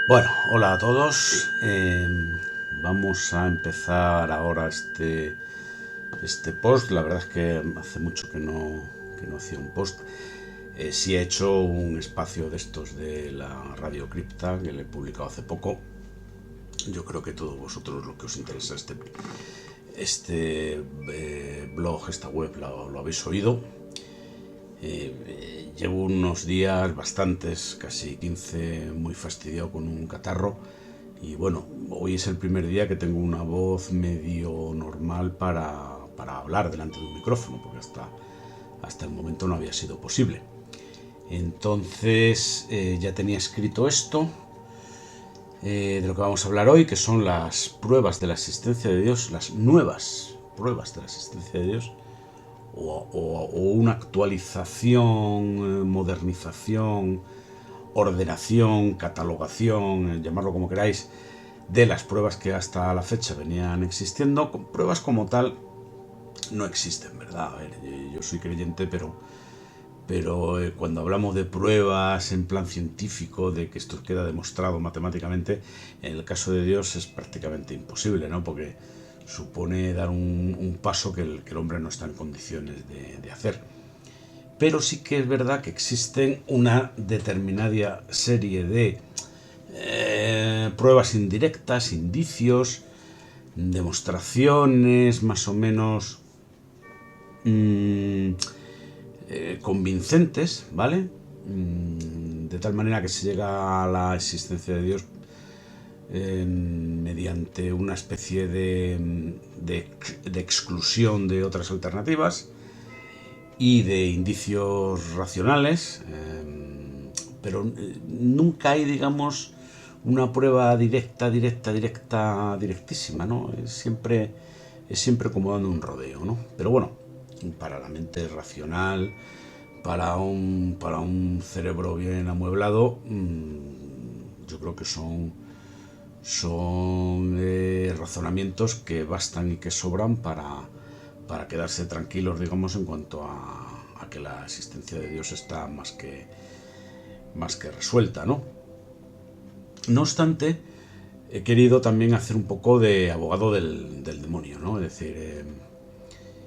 Bueno, hola a todos. Vamos a empezar ahora este post. La verdad es que hace mucho que no hacía un post. Sí he hecho un espacio de estos de la Radio Cripta, que le he publicado hace poco. Yo creo que todos vosotros lo que os interesa este blog, esta web, lo habéis oído. Llevo unos días, bastantes, casi 15, muy fastidiado con un catarro. Y bueno, hoy es el primer día que tengo una voz medio normal para hablar delante de un micrófono, porque hasta el momento no había sido posible. Entonces ya tenía escrito esto, de lo que vamos a hablar hoy, que son las pruebas de la existencia de Dios, las nuevas pruebas de la existencia de Dios, o una actualización, modernización, ordenación, catalogación, llamarlo como queráis, de las pruebas que hasta la fecha venían existiendo. Pruebas como tal no existen, ¿verdad? A ver, yo soy creyente, pero cuando hablamos de pruebas en plan científico, de que esto queda demostrado matemáticamente, en el caso de Dios es prácticamente imposible, ¿no? Porque supone dar un paso que el hombre no está en condiciones de hacer. Pero sí que es verdad que existen una determinada serie de pruebas indirectas, indicios, demostraciones más o menos mmm, convincentes, ¿vale? De tal manera que se llega a la existencia de Dios mediante una especie de exclusión de otras alternativas y de indicios racionales, pero nunca hay, digamos, una prueba directísima, ¿no? Es siempre como dando un rodeo, ¿no? Pero bueno, para la mente racional, para un cerebro bien amueblado, yo creo que son razonamientos que bastan y que sobran para quedarse tranquilos, digamos, en cuanto a que la existencia de Dios está más que resuelta, ¿no? No obstante, he querido también hacer un poco de abogado del demonio, ¿no? Es decir,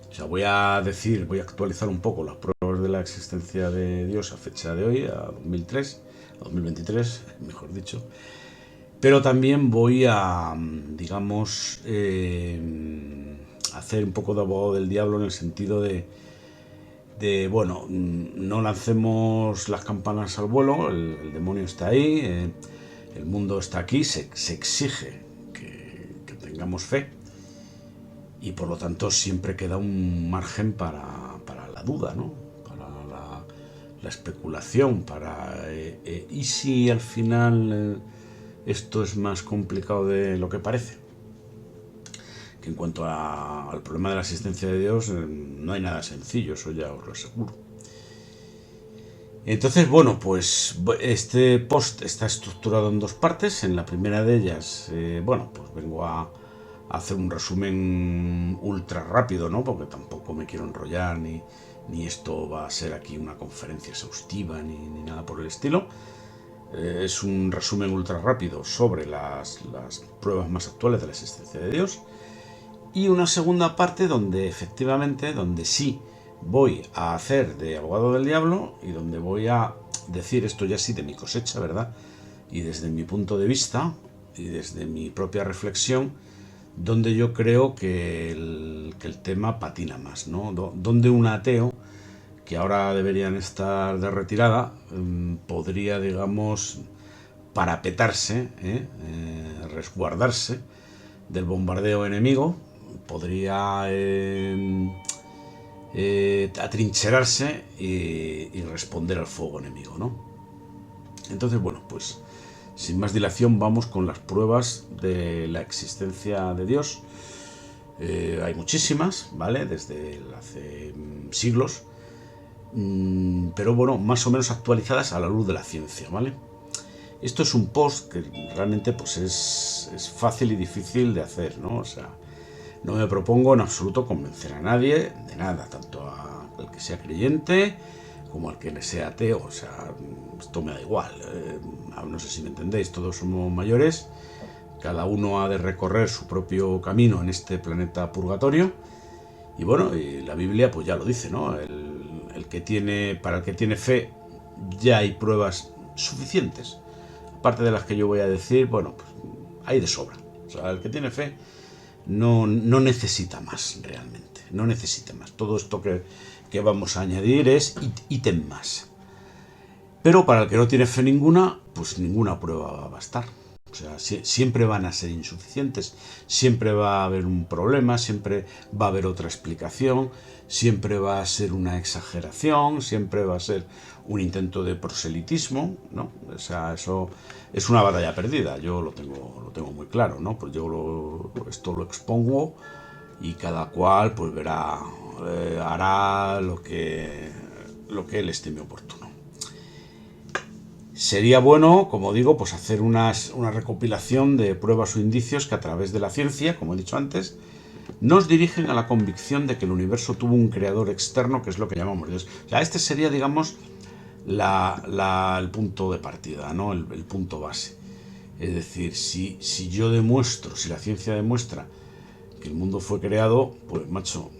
o sea, voy a actualizar un poco las pruebas de la existencia de Dios a fecha de hoy, a 2003, a 2023, mejor dicho. Pero también voy a, digamos, hacer un poco de abogado del diablo en el sentido bueno, no lancemos las campanas al vuelo, el demonio está ahí, el mundo está aquí, se exige que tengamos fe y por lo tanto siempre queda un margen para la duda, ¿no? Para la especulación, ¿y si al final esto es más complicado de lo que parece? Que en cuanto al problema de la existencia de Dios, no hay nada sencillo, eso ya os lo aseguro. Entonces, bueno, pues este post está estructurado en dos partes. En la primera de ellas, bueno, pues vengo a hacer un resumen ultra rápido, ¿no? Porque tampoco me quiero enrollar, ni esto va a ser aquí una conferencia exhaustiva, ni nada por el estilo. Es un resumen ultra rápido sobre las pruebas más actuales de la existencia de Dios. Y una segunda parte donde sí voy a hacer de abogado del diablo y donde voy a decir esto ya sí de mi cosecha, ¿verdad? Y desde mi punto de vista y desde mi propia reflexión, donde yo creo que el tema patina más, ¿no? Donde un ateo, que ahora deberían estar de retirada, podría, digamos, parapetarse, resguardarse del bombardeo enemigo, podría atrincherarse y responder al fuego enemigo, ¿no? Entonces, bueno, pues sin más dilación vamos con las pruebas de la existencia de Dios. Hay muchísimas, ¿vale? Desde hace siglos, pero bueno, más o menos actualizadas a la luz de la ciencia, ¿vale? Esto es un post que realmente pues es fácil y difícil de hacer, ¿no? O sea, no me propongo en absoluto convencer a nadie de nada, tanto al que sea creyente como al que le sea ateo. O sea, esto me da igual. No sé si me entendéis, todos somos mayores, cada uno ha de recorrer su propio camino en este planeta purgatorio. Y bueno, y la Biblia pues ya lo dice, ¿no? Para el que tiene fe ya hay pruebas suficientes. Aparte de las que yo voy a decir, bueno, pues hay de sobra. O sea, el que tiene fe no necesita más realmente, no necesita más. Todo esto que vamos a añadir es ítem más. Pero para el que no tiene fe ninguna, pues ninguna prueba va a bastar. O sea, siempre van a ser insuficientes, siempre va a haber un problema, siempre va a haber otra explicación, siempre va a ser una exageración, siempre va a ser un intento de proselitismo, ¿no? O sea, eso es una batalla perdida, yo lo tengo muy claro, ¿no? Pues yo esto lo expongo y cada cual pues verá, hará lo que él estime oportuno. Sería bueno, como digo, pues hacer una recopilación de pruebas o indicios que a través de la ciencia, como he dicho antes, nos dirigen a la convicción de que el universo tuvo un creador externo, que es lo que llamamos Dios. O sea, este sería, digamos, el punto de partida, ¿no? El punto base. Es decir, si yo demuestro, si la ciencia demuestra que el mundo fue creado, pues, macho,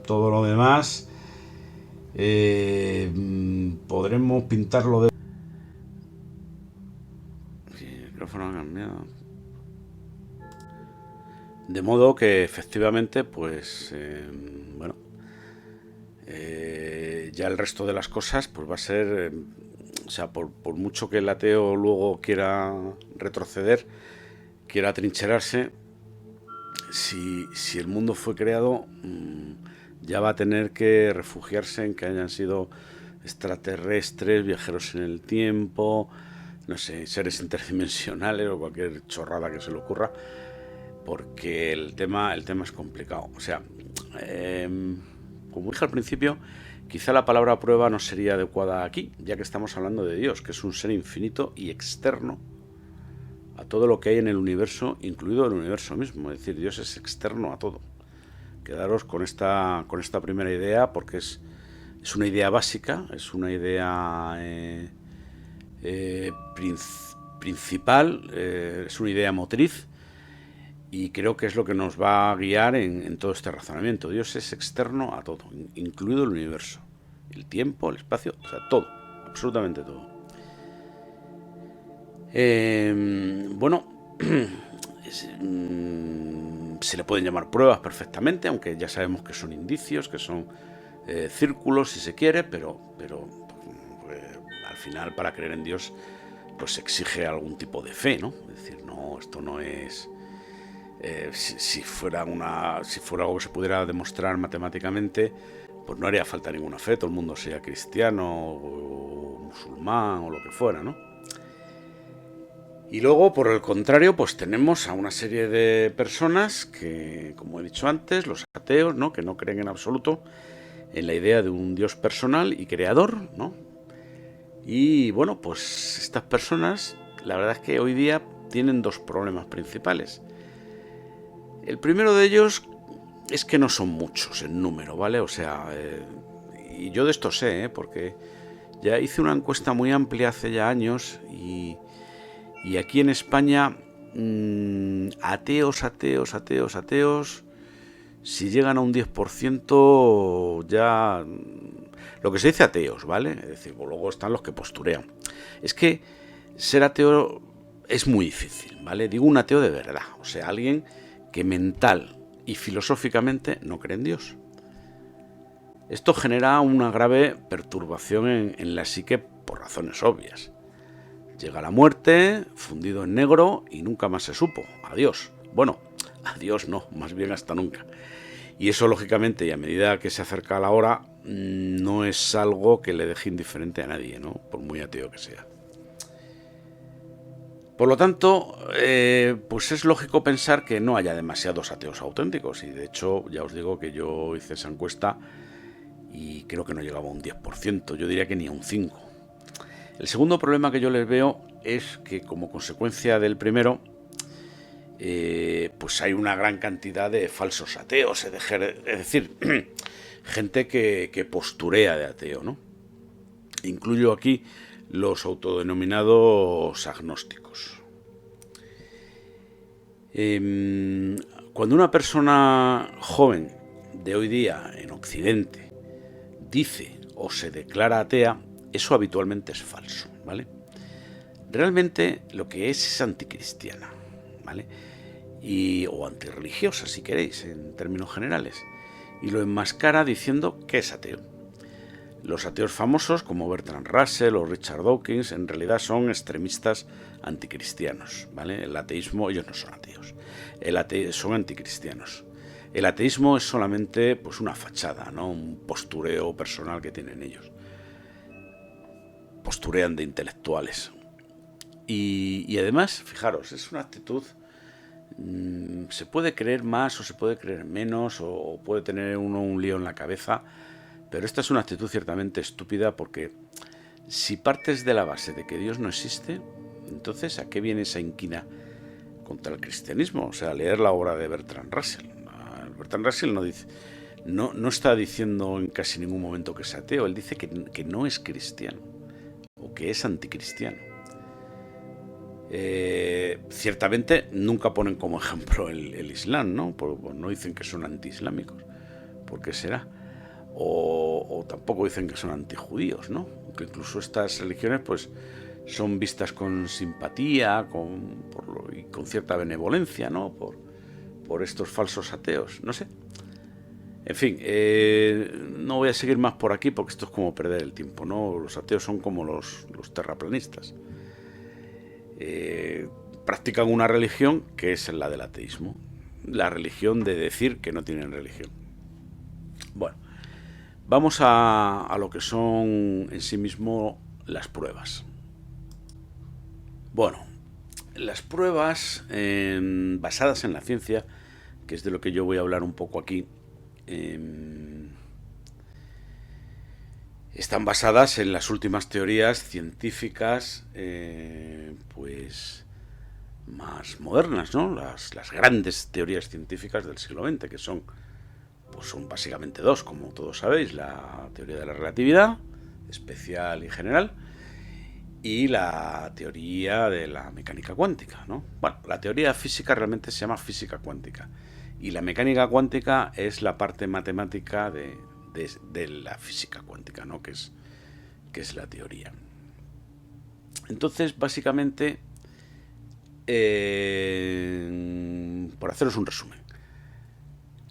todo lo demás podremos pintarlo de... El micrófono ha cambiado. De modo que efectivamente, pues, bueno, ya el resto de las cosas, pues va a ser, o sea, por mucho que el ateo luego quiera retroceder, quiera atrincherarse, si el mundo fue creado, ya va a tener que refugiarse en que hayan sido extraterrestres, viajeros en el tiempo, no sé, seres interdimensionales o cualquier chorrada que se le ocurra, porque el tema es complicado. O sea, como dije al principio, quizá la palabra prueba no sería adecuada aquí, ya que estamos hablando de Dios, que es un ser infinito y externo a todo lo que hay en el universo, incluido el universo mismo. Es decir, Dios es externo a todo. Quedaros con esta primera idea, porque es una idea básica, es una idea principal, es una idea motriz, y creo que es lo que nos va a guiar en todo este razonamiento. Dios es externo a todo, incluido el universo, el tiempo, el espacio, o sea, todo, absolutamente todo. Bueno, se le pueden llamar pruebas perfectamente, aunque ya sabemos que son indicios, que son círculos, si se quiere, pero al final, para creer en Dios, pues se exige algún tipo de fe, ¿no? Es decir, no, esto no es... si fuera algo que se pudiera demostrar matemáticamente, pues no haría falta ninguna fe, todo el mundo sea cristiano o musulmán o lo que fuera, ¿no? Y luego, por el contrario, pues tenemos a una serie de personas que, como he dicho antes, los ateos, ¿no? Que no creen en absoluto en la idea de un Dios personal y creador, ¿no? Y bueno, pues estas personas, la verdad es que hoy día tienen dos problemas principales. El primero de ellos es que no son muchos en número, ¿vale? O sea, y yo de esto sé, porque ya hice una encuesta muy amplia hace ya años y aquí en España, ateos, si llegan a un 10%, ya... Lo que se dice ateos, ¿vale? Es decir, luego están los que posturean. Es que ser ateo es muy difícil, ¿vale? Digo un ateo de verdad, o sea, alguien que mental y filosóficamente no cree en Dios. Esto genera una grave perturbación en la psique por razones obvias. Llega la muerte, fundido en negro, y nunca más se supo. Adiós. Bueno, adiós no, más bien hasta nunca. Y eso, lógicamente, y a medida que se acerca la hora, no es algo que le deje indiferente a nadie, ¿no? Por muy ateo que sea. Por lo tanto, pues es lógico pensar que no haya demasiados ateos auténticos. Y de hecho, ya os digo que yo hice esa encuesta y creo que no llegaba a un 10%. Yo diría que ni a un 5%. El segundo problema que yo les veo es que, como consecuencia del primero, pues hay una gran cantidad de falsos ateos, es decir, gente que posturea de ateo, ¿no? Incluyo aquí los autodenominados agnósticos. Cuando una persona joven de hoy día en Occidente dice o se declara atea, eso habitualmente es falso, ¿vale? Realmente lo que es anticristiana, ¿vale? O antirreligiosa, si queréis, en términos generales. Y lo enmascara diciendo que es ateo. Los ateos famosos, como Bertrand Russell o Richard Dawkins, en realidad son extremistas anticristianos, ¿vale? El ateísmo, ellos no son ateos, son anticristianos. El ateísmo es solamente pues una fachada, ¿no? Un postureo personal que tienen ellos. Posturean de intelectuales. Y además, fijaros, es una actitud, se puede creer más o se puede creer menos, o puede tener uno un lío en la cabeza, pero esta es una actitud ciertamente estúpida, porque si partes de la base de que Dios no existe, entonces ¿a qué viene esa inquina contra el cristianismo? O sea, leer la obra de Bertrand Russell. Bertrand Russell no está diciendo en casi ningún momento que es ateo, él dice que no es cristiano o que es anticristiano. Ciertamente nunca ponen como ejemplo el Islam, ¿no? No dicen que son antiislámicos. ¿Por qué será? O tampoco dicen que son antijudíos, ¿no? Que incluso estas religiones pues son vistas con simpatía y con cierta benevolencia, ¿no? Por estos falsos ateos, no sé. En fin, no voy a seguir más por aquí porque esto es como perder el tiempo, ¿no? Los ateos son como los terraplanistas. Practican una religión que es la del ateísmo, la religión de decir que no tienen religión. Bueno, vamos a lo que son en sí mismo las pruebas. Bueno, las pruebas basadas en la ciencia, que es de lo que yo voy a hablar un poco aquí, están basadas en las últimas teorías científicas pues más modernas, ¿no? Las grandes teorías científicas del siglo XX, que son básicamente dos, como todos sabéis: la teoría de la relatividad, especial y general, y la teoría de la mecánica cuántica, ¿no? Bueno, la teoría física realmente se llama física cuántica, y la mecánica cuántica es la parte matemática de la física cuántica, ¿no? Que es la teoría. Entonces, básicamente, por haceros un resumen,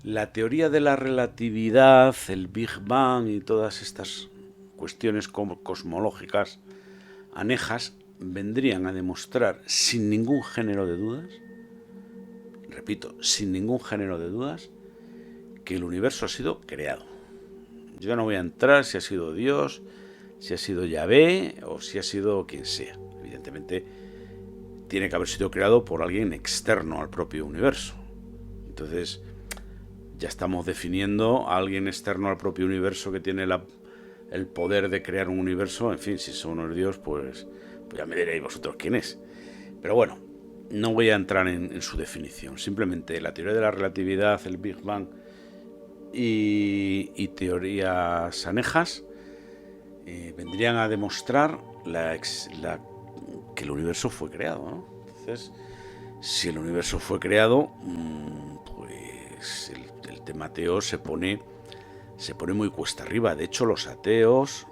la teoría de la relatividad, el Big Bang y todas estas cuestiones cosmológicas anejas vendrían a demostrar sin ningún género de dudas, repito, sin ningún género de dudas, que el universo ha sido creado. Yo no voy a entrar si ha sido Dios, si ha sido Yahvé o si ha sido quien sea. Evidentemente tiene que haber sido creado por alguien externo al propio universo. Entonces ya estamos definiendo a alguien externo al propio universo que tiene el poder de crear un universo. En fin, si eso no es Dios, pues ya me diréis vosotros quién es. Pero bueno, no voy a entrar en su definición. Simplemente la teoría de la relatividad, el Big Bang y teorías anejas vendrían a demostrar que el universo fue creado, ¿no? Entonces, si el universo fue creado, pues el tema ateo se pone muy cuesta arriba. De hecho, los ateos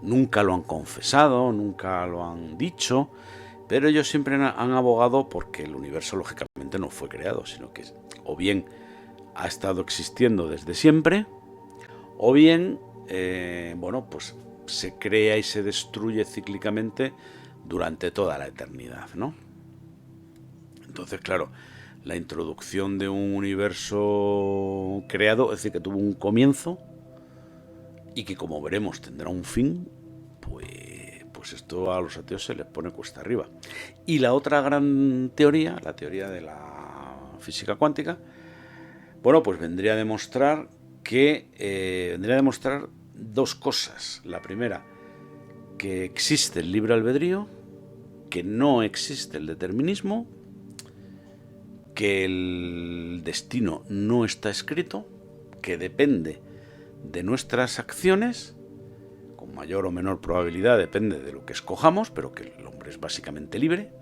nunca lo han confesado, nunca lo han dicho, pero ellos siempre han abogado porque el universo lógicamente no fue creado, sino que o bien ha estado existiendo desde siempre, o bien pues se crea y se destruye cíclicamente durante toda la eternidad, ¿no? Entonces, claro, la introducción de un universo creado, es decir, que tuvo un comienzo y que, como veremos, tendrá un fin, pues esto a los ateos se les pone cuesta arriba. Y la otra gran teoría, la teoría de la física cuántica, bueno, pues vendría a demostrar dos cosas. La primera, que existe el libre albedrío, que no existe el determinismo, que el destino no está escrito, que depende de nuestras acciones, con mayor o menor probabilidad depende de lo que escojamos, pero que el hombre es básicamente libre,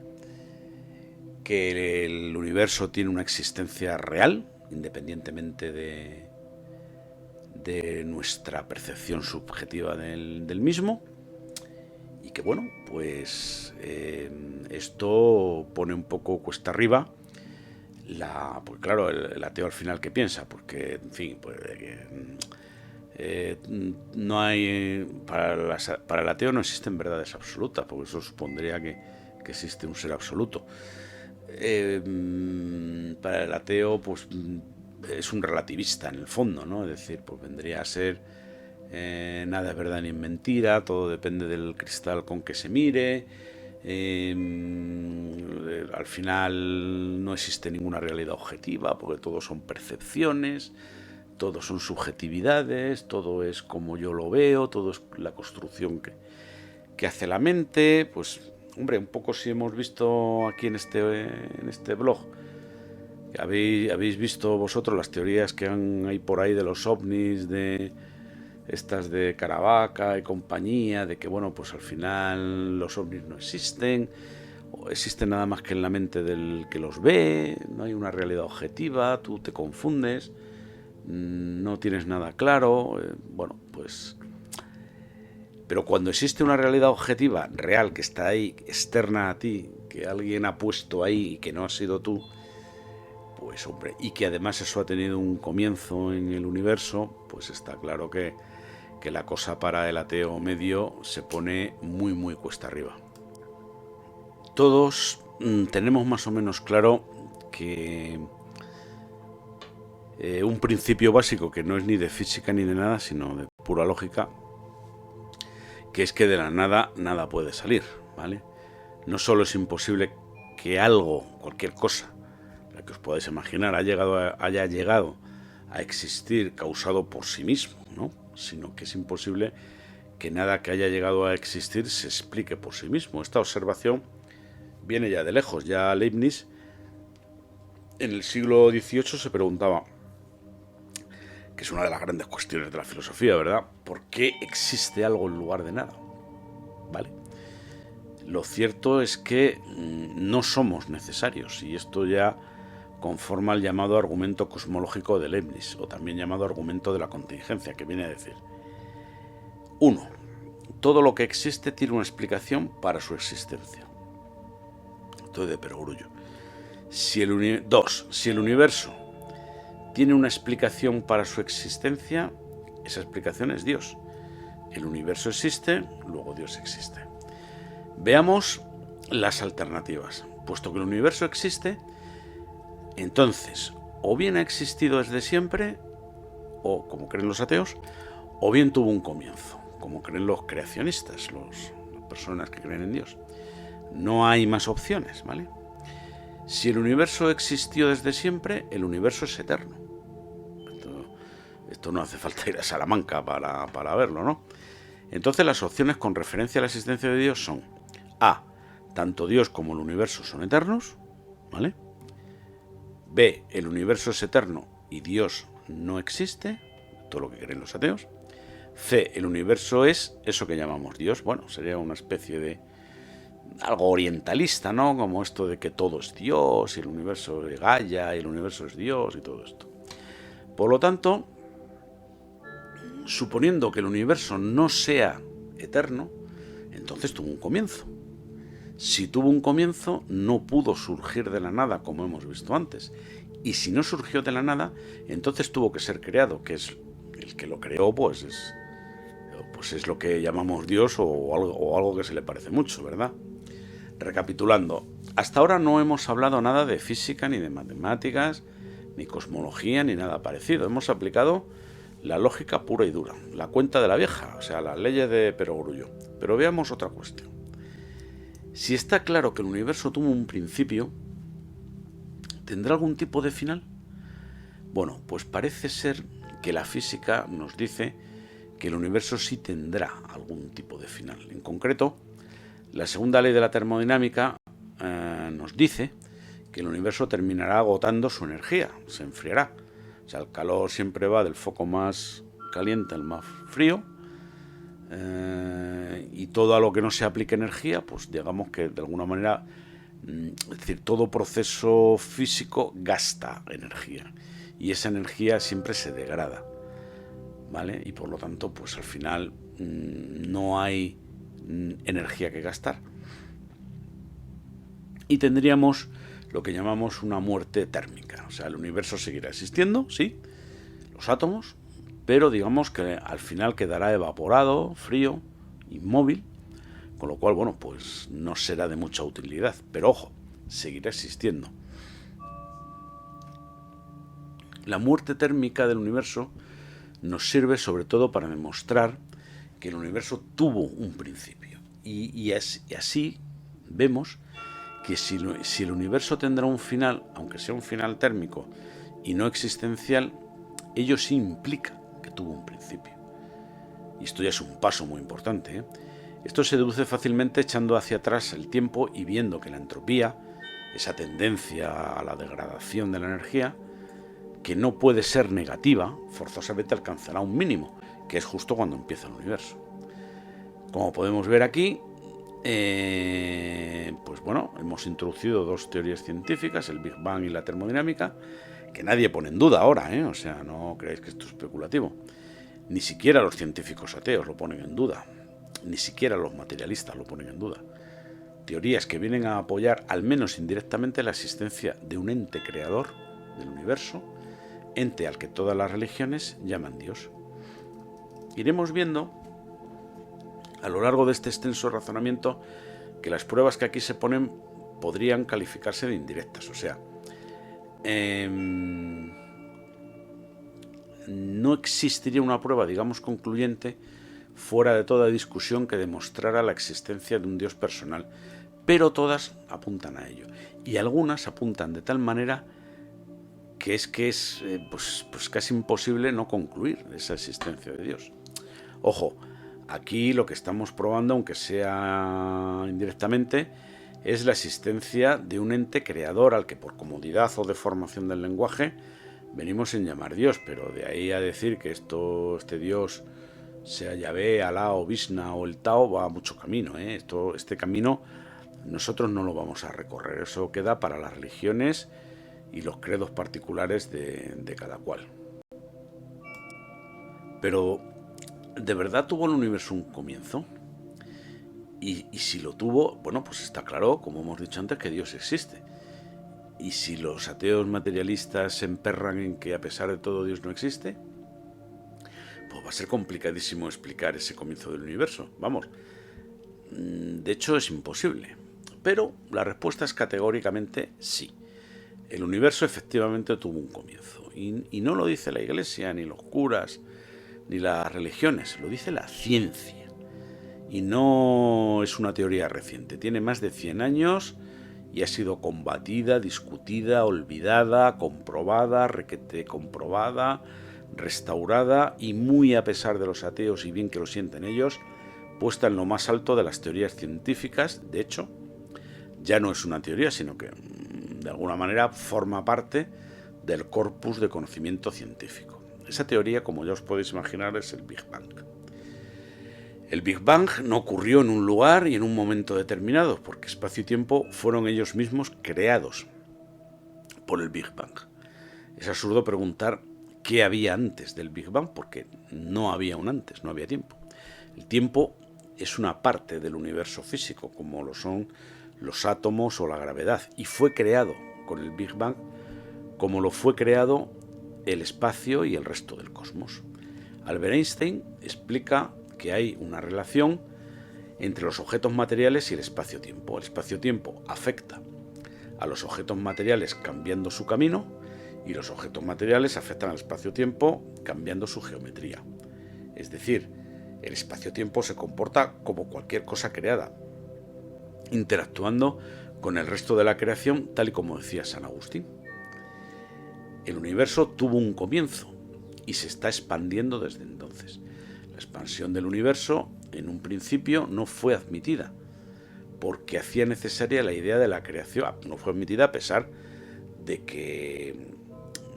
que el universo tiene una existencia real, independientemente de nuestra percepción subjetiva del mismo, y que bueno, pues esto pone un poco cuesta arriba pues claro, el ateo al final ¿qué piensa? Porque, en fin, pues no hay para el ateo no existen verdades absolutas, porque eso supondría que existe un ser absoluto. Para el ateo, pues es un relativista en el fondo, ¿no? Es decir, pues vendría a ser nada es verdad ni es mentira, todo depende del cristal con que se mire. Al final no existe ninguna realidad objetiva, porque todo son percepciones, todo son subjetividades, todo es como yo lo veo, todo es la construcción que hace la mente. Pues hombre, un poco si hemos visto aquí en este blog, habéis visto vosotros las teorías que hay por ahí de los ovnis, de estas de Caravaca y compañía, de que bueno, pues al final los ovnis no existen, o existen nada más que en la mente del que los ve, no hay una realidad objetiva, tú te confundes, no tienes nada claro, bueno, pues... Pero cuando existe una realidad objetiva, real, que está ahí, externa a ti, que alguien ha puesto ahí y que no has sido tú, pues hombre, y que además eso ha tenido un comienzo en el universo, pues está claro que la cosa para el ateo medio se pone muy, muy cuesta arriba. Todos tenemos más o menos claro que un principio básico que no es ni de física ni de nada, sino de pura lógica, que es que de la nada nada puede salir, ¿vale? No solo es imposible que algo, cualquier cosa, la que os podáis imaginar, haya llegado a existir causado por sí mismo, ¿no? Sino que es imposible que nada que haya llegado a existir se explique por sí mismo. Esta observación viene ya de lejos. Ya Leibniz en el siglo XVIII se preguntaba, que es una de las grandes cuestiones de la filosofía, ¿verdad? ¿Por qué existe algo en lugar de nada? ¿Vale? Lo cierto es que no somos necesarios, y esto ya conforma el llamado argumento cosmológico de Leibniz, o también llamado argumento de la contingencia, que viene a decir: 1. Todo lo que existe tiene una explicación para su existencia. Esto es de perogrullo. 2. Si el universo tiene una explicación para su existencia, esa explicación es Dios. El universo existe, luego Dios existe. Veamos las alternativas. Puesto que el universo existe, entonces, o bien ha existido desde siempre, o como creen los ateos, o bien tuvo un comienzo, como creen los creacionistas, las personas que creen en Dios. No hay más opciones, ¿vale? Si el universo existió desde siempre, el universo es eterno. Esto no hace falta ir a Salamanca para verlo, ¿no? Entonces las opciones con referencia a la existencia de Dios son: A. Tanto Dios como el universo son eternos, ¿vale? B. El universo es eterno y Dios no existe, todo lo que creen los ateos. C. El universo es eso que llamamos Dios. Bueno, sería una especie de algo orientalista, ¿no? Como esto de que todo es Dios, y el universo es Gaia, y el universo es Dios, y todo esto. Por lo tanto, suponiendo que el universo no sea eterno, entonces tuvo un comienzo. Si tuvo un comienzo, no pudo surgir de la nada, como hemos visto antes. Y si no surgió de la nada, entonces tuvo que ser creado, que es el que lo creó, pues es lo que llamamos Dios, o algo que se le parece mucho, ¿verdad? Recapitulando, hasta ahora no hemos hablado nada de física, ni de matemáticas, ni cosmología, ni nada parecido. Hemos aplicado la lógica pura y dura, la cuenta de la vieja, o sea, las leyes de perogrullo. Pero veamos otra cuestión. Si está claro que el universo tuvo un principio, ¿tendrá algún tipo de final? Bueno, pues parece ser que la física nos dice que el universo sí tendrá algún tipo de final. En concreto, la segunda ley de la termodinámica nos dice que el universo terminará agotando su energía, se enfriará, O sea, el calor siempre va del foco más caliente al más frío. Y todo a lo que no se aplique energía, pues digamos que de alguna manera, es decir, todo proceso físico gasta energía. Y esa energía siempre se degrada, ¿vale? Y por lo tanto, pues al final no hay energía que gastar. Y tendríamos lo que llamamos una muerte térmica. O sea, el universo seguirá existiendo, sí, los átomos, pero digamos que al final quedará evaporado, frío, inmóvil, con lo cual, bueno, pues no será de mucha utilidad. Pero ojo, seguirá existiendo. La muerte térmica del universo nos sirve sobre todo para demostrar que el universo tuvo un principio. Y así vemos que si el universo tendrá un final, aunque sea un final térmico y no existencial, ello sí implica que tuvo un principio. Y esto ya es un paso muy importante, ¿eh? Esto se deduce fácilmente echando hacia atrás el tiempo y viendo que la entropía, esa tendencia a la degradación de la energía, que no puede ser negativa, forzosamente alcanzará un mínimo, que es justo cuando empieza el universo. Como podemos ver aquí, pues bueno, hemos introducido dos teorías científicas, el Big Bang y la termodinámica, que nadie pone en duda ahora, o sea, no creáis que esto es especulativo. Ni siquiera los científicos ateos lo ponen en duda, ni siquiera los materialistas lo ponen en duda. Teorías que vienen a apoyar, al menos indirectamente, la existencia de un ente creador del universo, ente al que todas las religiones llaman Dios. Iremos viendo a lo largo de este extenso razonamiento que las pruebas que aquí se ponen podrían calificarse de indirectas, o sea, no existiría una prueba, digamos, concluyente fuera de toda discusión que demostrara la existencia de un Dios personal, pero todas apuntan a ello, y algunas apuntan de tal manera que es pues casi imposible no concluir esa existencia de Dios. Ojo, aquí lo que estamos probando, aunque sea indirectamente, es la existencia de un ente creador al que por comodidad o deformación del lenguaje venimos en llamar Dios, pero de ahí a decir que este Dios sea Yahvé, Alá o Vishna o el Tao va mucho camino, ¿eh? Este camino nosotros no lo vamos a recorrer, eso queda para las religiones y los credos particulares de cada cual. Pero, ¿de verdad tuvo el universo un comienzo? Y si lo tuvo, bueno, pues está claro, como hemos dicho antes, que Dios existe. Y si los ateos materialistas se emperran en que a pesar de todo Dios no existe, pues va a ser complicadísimo explicar ese comienzo del universo. Vamos, de hecho es imposible. Pero la respuesta es categóricamente sí. El universo efectivamente tuvo un comienzo. Y no lo dice la Iglesia, ni los curas, ni las religiones, lo dice la ciencia. Y no es una teoría reciente, tiene más de 100 años y ha sido combatida, discutida, olvidada, comprobada, requete comprobada, restaurada y, muy a pesar de los ateos y bien que lo sienten ellos, puesta en lo más alto de las teorías científicas. De hecho, ya no es una teoría, sino que de alguna manera forma parte del corpus de conocimiento científico. Esa teoría, como ya os podéis imaginar, es el Big Bang. El Big Bang no ocurrió en un lugar y en un momento determinado, porque espacio y tiempo fueron ellos mismos creados por el Big Bang. Es absurdo preguntar qué había antes del Big Bang, porque no había un antes, no había tiempo. El tiempo es una parte del universo físico, como lo son los átomos o la gravedad, y fue creado con el Big Bang como lo fue creado el espacio y el resto del cosmos. Albert Einstein explica que hay una relación entre los objetos materiales y el espacio-tiempo. El espacio-tiempo afecta a los objetos materiales cambiando su camino y los objetos materiales afectan al espacio-tiempo cambiando su geometría. Es decir, el espacio-tiempo se comporta como cualquier cosa creada, interactuando con el resto de la creación, tal y como decía San Agustín. El universo tuvo un comienzo y se está expandiendo desde entonces. La expansión del universo, en un principio, no fue admitida, porque hacía necesaria la idea de la creación. No fue admitida a pesar de que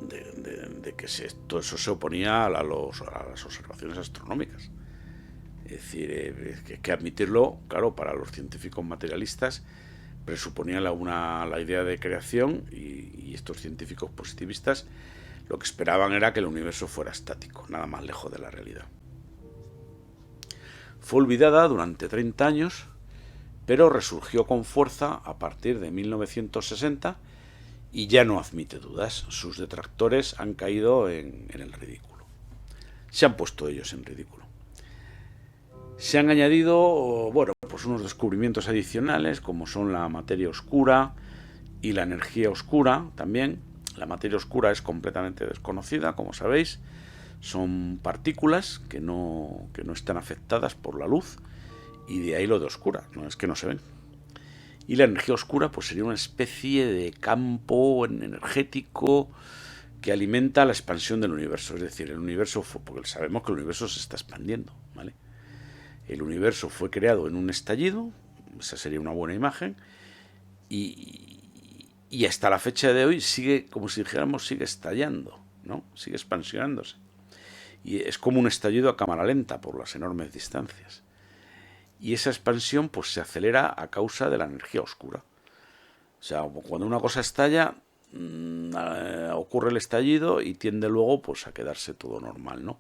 de que todo eso se oponía a las observaciones astronómicas. Es decir, que admitirlo, claro, para los científicos materialistas presuponía la idea de creación, y estos científicos positivistas lo que esperaban era que el universo fuera estático, nada más lejos de la realidad. Fue olvidada durante 30 años, pero resurgió con fuerza a partir de 1960 y ya no admite dudas. Sus detractores han caído en el ridículo. Se han puesto ellos en ridículo. Se han añadido, bueno, pues unos descubrimientos adicionales, como son la materia oscura y la energía oscura también. La materia oscura es completamente desconocida, como sabéis. Son partículas que no están afectadas por la luz, y de ahí lo de oscura, no es que no se ven. Y la energía oscura pues sería una especie de campo energético que alimenta la expansión del universo. Es decir, el universo porque sabemos que el universo se está expandiendo, ¿vale? El universo fue creado en un estallido, esa sería una buena imagen, y hasta la fecha de hoy sigue, como si dijéramos, sigue estallando, ¿no? Sigue expansionándose. Y es como un estallido a cámara lenta por las enormes distancias. Y esa expansión pues se acelera a causa de la energía oscura. O sea, cuando una cosa estalla, ocurre el estallido y tiende luego pues a quedarse todo normal, ¿no?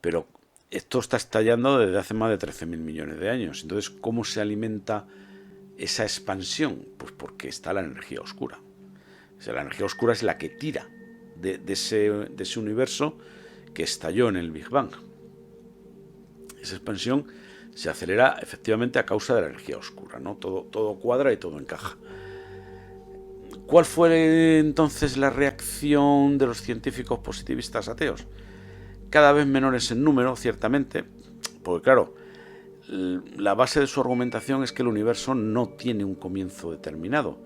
Pero esto está estallando desde hace más de 13.000 millones de años. Entonces, ¿cómo se alimenta esa expansión? Pues porque está la energía oscura. O sea, la energía oscura es la que tira de ese universo que estalló en el Big Bang. Esa expansión se acelera efectivamente a causa de la energía oscura, ¿no? Todo cuadra y todo encaja. ¿Cuál fue entonces la reacción de los científicos positivistas ateos? Cada vez menores en número, ciertamente, porque claro, la base de su argumentación es que el universo no tiene un comienzo determinado.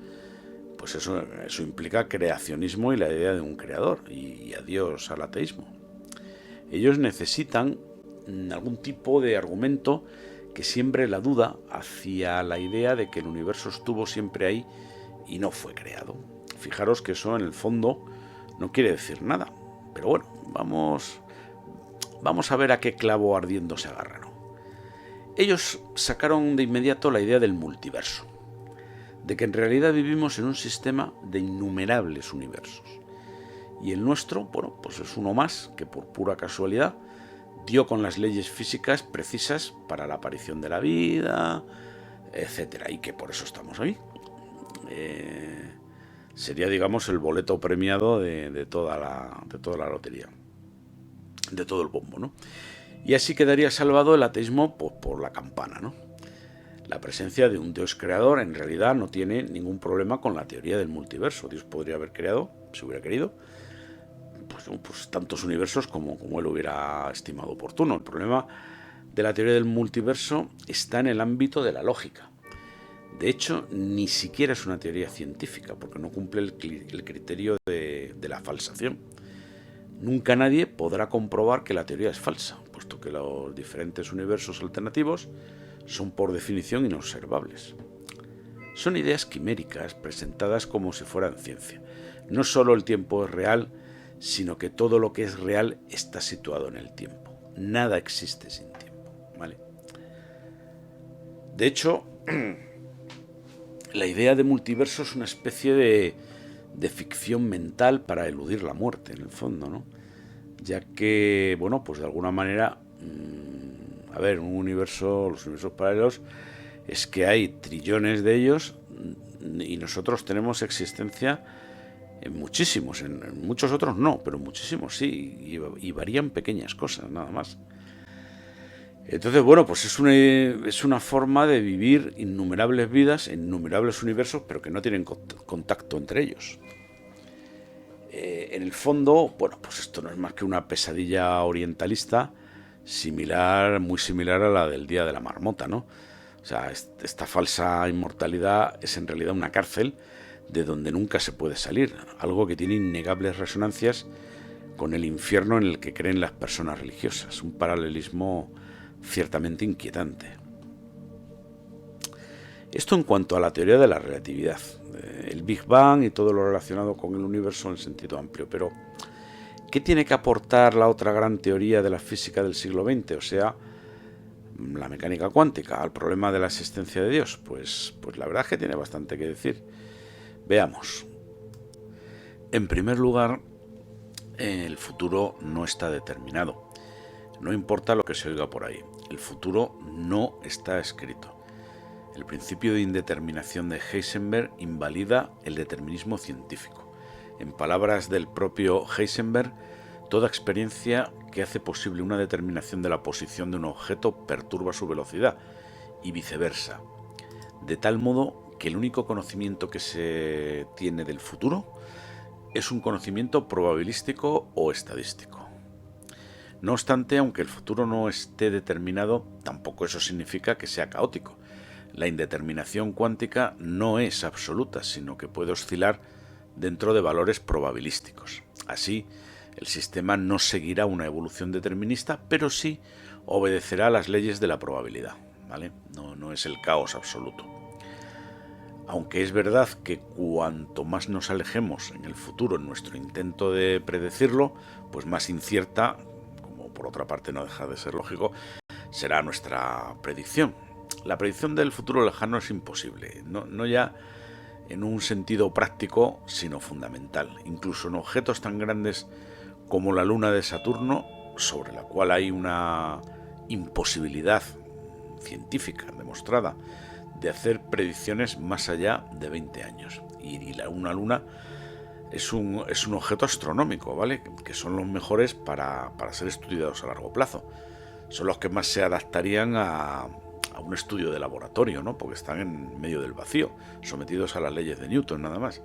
Pues eso implica creacionismo y la idea de un creador, y adiós al ateísmo. Ellos necesitan algún tipo de argumento que siembre la duda hacia la idea de que el universo estuvo siempre ahí y no fue creado. Fijaros que eso en el fondo no quiere decir nada, pero bueno, vamos a ver a qué clavo ardiendo se agarra, ¿no? Ellos sacaron de inmediato la idea del multiverso, de que en realidad vivimos en un sistema de innumerables universos. Y el nuestro, bueno, pues es uno más que por pura casualidad dio con las leyes físicas precisas para la aparición de la vida, etcétera, y que por eso estamos ahí. Sería, digamos, el boleto premiado de toda la lotería, de todo el bombo, ¿no? Y así quedaría salvado el ateísmo por la campana, ¿no? La presencia de un Dios creador en realidad no tiene ningún problema con la teoría del multiverso. Dios podría haber creado, si hubiera querido, pues tantos universos como él hubiera estimado oportuno. El problema de la teoría del multiverso está en el ámbito de la lógica. De hecho, ni siquiera es una teoría científica, porque no cumple el criterio de la falsación. Nunca nadie podrá comprobar que la teoría es falsa, puesto que los diferentes universos alternativos son por definición inobservables. Son ideas quiméricas presentadas como si fueran ciencia. No solo el tiempo es real, sino que todo lo que es real está situado en el tiempo. Nada existe sin tiempo, ¿vale? De hecho, la idea de multiverso es una especie de ficción mental para eludir la muerte, en el fondo, ¿no? Ya que, bueno, pues de alguna manera, los universos paralelos, es que hay trillones de ellos y nosotros tenemos existencia en muchísimos, en muchos otros no, pero muchísimos sí, y varían pequeñas cosas, nada más. Entonces, bueno, pues es una forma de vivir innumerables vidas en innumerables universos, pero que no tienen contacto entre ellos. En el fondo, bueno, pues esto no es más que una pesadilla orientalista muy similar a la del Día de la Marmota, ¿no? O sea, esta falsa inmortalidad es en realidad una cárcel de donde nunca se puede salir, algo que tiene innegables resonancias con el infierno en el que creen las personas religiosas, un paralelismo ciertamente inquietante. Esto en cuanto a la teoría de la relatividad, el Big Bang y todo lo relacionado con el universo en sentido amplio. Pero, ¿qué tiene que aportar la otra gran teoría de la física del siglo XX? O sea, la mecánica cuántica, al problema de la existencia de Dios. Pues la verdad es que tiene bastante que decir. Veamos. En primer lugar, el futuro no está determinado. No importa lo que se oiga por ahí. El futuro no está escrito. El principio de indeterminación de Heisenberg invalida el determinismo científico. En palabras del propio Heisenberg, toda experiencia que hace posible una determinación de la posición de un objeto perturba su velocidad y viceversa. De tal modo que el único conocimiento que se tiene del futuro es un conocimiento probabilístico o estadístico. No obstante, aunque el futuro no esté determinado, tampoco eso significa que sea caótico. La indeterminación cuántica no es absoluta, sino que puede oscilar dentro de valores probabilísticos. Así, el sistema no seguirá una evolución determinista, pero sí obedecerá a las leyes de la probabilidad, ¿vale? No es el caos absoluto. Aunque es verdad que cuanto más nos alejemos en el futuro en nuestro intento de predecirlo, pues más incierta, como por otra parte no deja de ser lógico, será nuestra predicción. La predicción del futuro lejano es imposible, no ya en un sentido práctico, sino fundamental. Incluso en objetos tan grandes como la luna de Saturno, sobre la cual hay una imposibilidad científica demostrada de hacer predicciones más allá de 20 años. Y una luna es un objeto astronómico, ¿vale? Que son los mejores para ser estudiados a largo plazo. Son los que más se adaptarían a un estudio de laboratorio, ¿no? Porque están en medio del vacío, sometidos a las leyes de Newton nada más.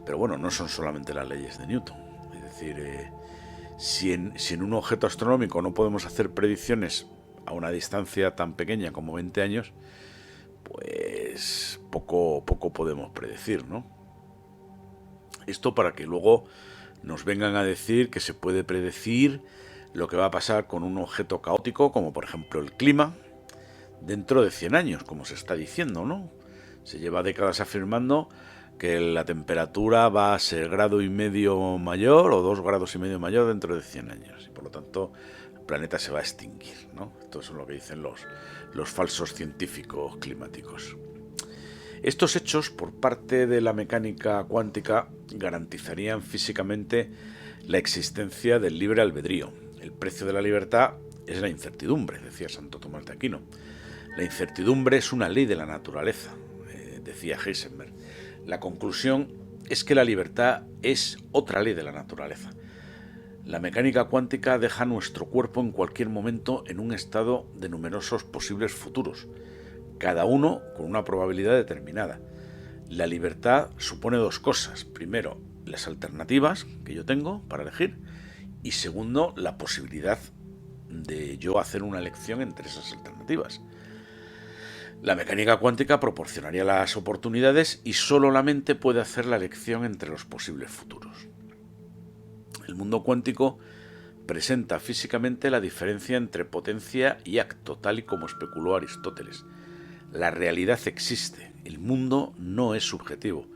Pero bueno, no son solamente las leyes de Newton. Es decir, si en un objeto astronómico no podemos hacer predicciones a una distancia tan pequeña como 20 años, pues poco podemos predecir, ¿no? Esto para que luego nos vengan a decir que se puede predecir lo que va a pasar con un objeto caótico, como por ejemplo el clima, dentro de 100 años, como se está diciendo, ¿no? Se lleva décadas afirmando que la temperatura va a ser 1,5 grados mayor o 2,5 grados mayor dentro de 100 años. Y por lo tanto, el planeta se va a extinguir, ¿no? Esto es lo que dicen los falsos científicos climáticos. Estos hechos, por parte de la mecánica cuántica, garantizarían físicamente la existencia del libre albedrío. El precio de la libertad es la incertidumbre, decía Santo Tomás de Aquino. La incertidumbre es una ley de la naturaleza, decía Heisenberg. La conclusión es que la libertad es otra ley de la naturaleza. La mecánica cuántica deja nuestro cuerpo en cualquier momento en un estado de numerosos posibles futuros, cada uno con una probabilidad determinada. La libertad supone dos cosas. Primero, las alternativas que yo tengo para elegir, y segundo, la posibilidad de yo hacer una elección entre esas alternativas. La mecánica cuántica proporcionaría las oportunidades y solo la mente puede hacer la elección entre los posibles futuros. El mundo cuántico presenta físicamente la diferencia entre potencia y acto, tal y como especuló Aristóteles. La realidad existe, el mundo no es subjetivo.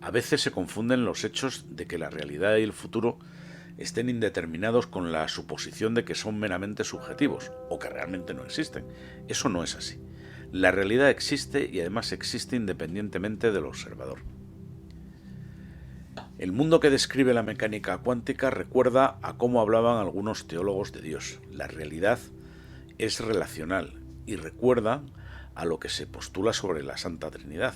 A veces se confunden los hechos de que la realidad y el futuro estén indeterminados con la suposición de que son meramente subjetivos o que realmente no existen. Eso no es así. La realidad existe y además existe independientemente del observador. El mundo que describe la mecánica cuántica recuerda a cómo hablaban algunos teólogos de Dios. La realidad es relacional y recuerda a lo que se postula sobre la Santa Trinidad,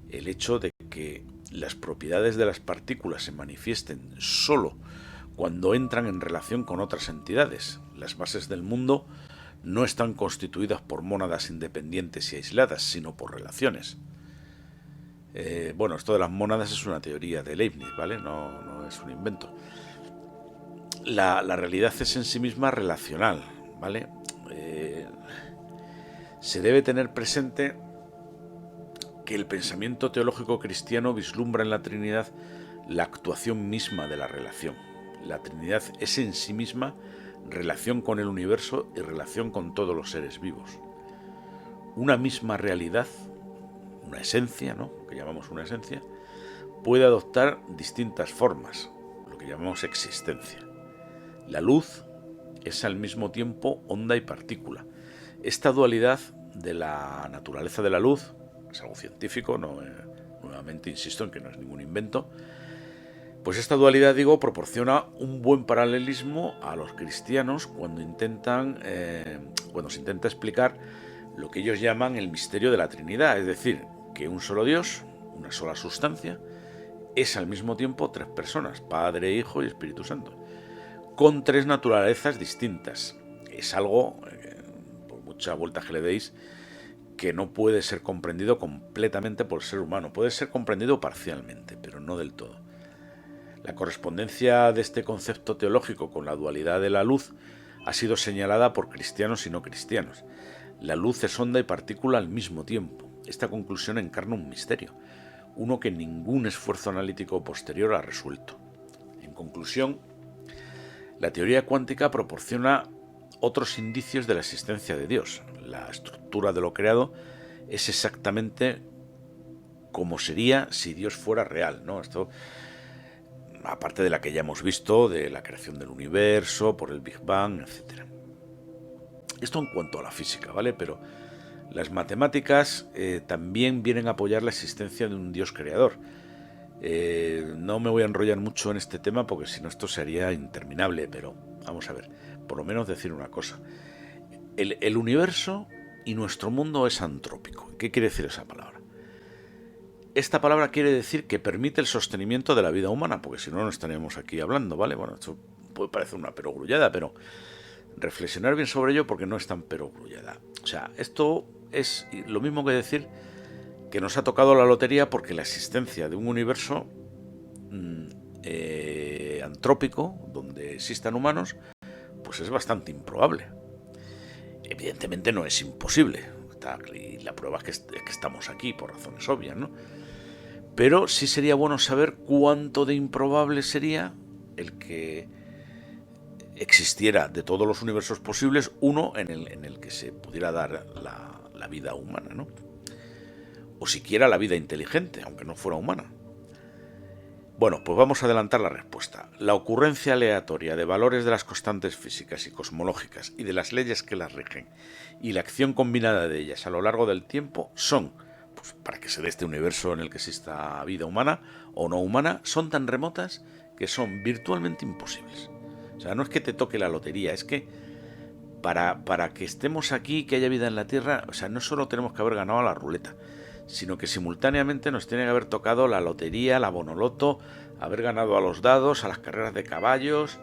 el hecho de que las propiedades de las partículas se manifiesten solo cuando entran en relación con otras entidades. Las bases del mundo no están constituidas por mónadas independientes y aisladas, sino por relaciones. Esto de las mónadas es una teoría de Leibniz, ¿vale? No es un invento. La realidad es en sí misma relacional, ¿vale? Se debe tener presente que el pensamiento teológico cristiano vislumbra en la Trinidad la actuación misma de la relación. La Trinidad es en sí misma relación con el universo y relación con todos los seres vivos. Una misma realidad una esencia, ¿no? Lo que llamamos una esencia, puede adoptar distintas formas, lo que llamamos existencia. La luz es al mismo tiempo onda y partícula. Esta dualidad de la naturaleza de la luz es algo científico, no, nuevamente insisto en que no es ningún invento. Pues esta dualidad, digo, proporciona un buen paralelismo a los cristianos cuando se intenta explicar lo que ellos llaman el misterio de la Trinidad, es decir, que un solo Dios, una sola sustancia, es al mismo tiempo tres personas, Padre, Hijo y Espíritu Santo, con tres naturalezas distintas. Es algo, por mucha vuelta que le deis, que no puede ser comprendido completamente por el ser humano. Puede ser comprendido parcialmente, pero no del todo. La correspondencia de este concepto teológico con la dualidad de la luz ha sido señalada por cristianos y no cristianos. La luz es onda y partícula al mismo tiempo. Esta conclusión encarna un misterio, uno que ningún esfuerzo analítico posterior ha resuelto. En conclusión, la teoría cuántica proporciona otros indicios de la existencia de Dios. La estructura de lo creado es exactamente como sería si Dios fuera real, ¿no? Esto, aparte de la que ya hemos visto, de la creación del universo, por el Big Bang, etc. Esto en cuanto a la física, ¿vale? Pero las matemáticas también vienen a apoyar la existencia de un Dios creador. No me voy a enrollar mucho en este tema porque si no esto sería interminable, pero vamos a ver, por lo menos decir una cosa. El universo y nuestro mundo es antrópico. ¿Qué quiere decir esa palabra? Esta palabra quiere decir que permite el sostenimiento de la vida humana, porque si no, no estaríamos aquí hablando, ¿vale? Bueno, esto puede parecer una perogrullada, pero reflexionar bien sobre ello porque no es tan perogrullada. O sea, esto es lo mismo que decir que nos ha tocado la lotería porque la existencia de un universo antrópico, donde existan humanos, pues es bastante improbable. Evidentemente no es imposible, y la prueba es que estamos aquí por razones obvias, ¿no? Pero sí sería bueno saber cuánto de improbable sería el que existiera de todos los universos posibles uno en el que se pudiera dar la vida humana, ¿no? O siquiera la vida inteligente, aunque no fuera humana. Bueno, pues vamos a adelantar la respuesta. La ocurrencia aleatoria de valores de las constantes físicas y cosmológicas y de las leyes que las rigen y la acción combinada de ellas a lo largo del tiempo son, pues, para que se dé este universo en el que exista vida humana o no humana, son tan remotas que son virtualmente imposibles. O sea, no es que te toque la lotería, es que para que estemos aquí, que haya vida en la Tierra, o sea, no solo tenemos que haber ganado a la ruleta, sino que simultáneamente nos tiene que haber tocado la lotería, la bonoloto, haber ganado a los dados, a las carreras de caballos,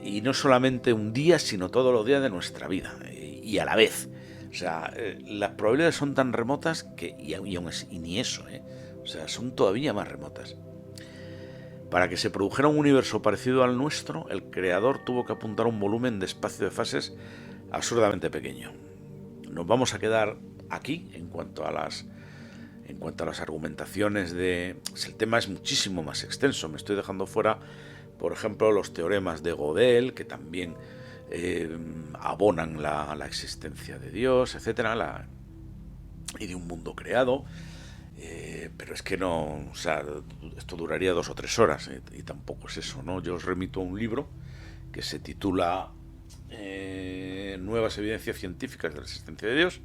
y no solamente un día, sino todos los días de nuestra vida, y a la vez. O sea, las probabilidades son tan remotas que, y ni eso, o sea, son todavía más remotas. Para que se produjera un universo parecido al nuestro, el creador tuvo que apuntar un volumen de espacio de fases absurdamente pequeño. Nos vamos a quedar aquí en cuanto a las argumentaciones el tema es muchísimo más extenso. Me estoy dejando fuera, por ejemplo, los teoremas de Gödel, que también abonan la existencia de Dios, etcétera, y de un mundo creado. Pero es que no, o sea, esto duraría 2 o 3 horas, y tampoco es eso, ¿no? Yo os remito a un libro que se titula Nuevas evidencias científicas de la existencia de Dios,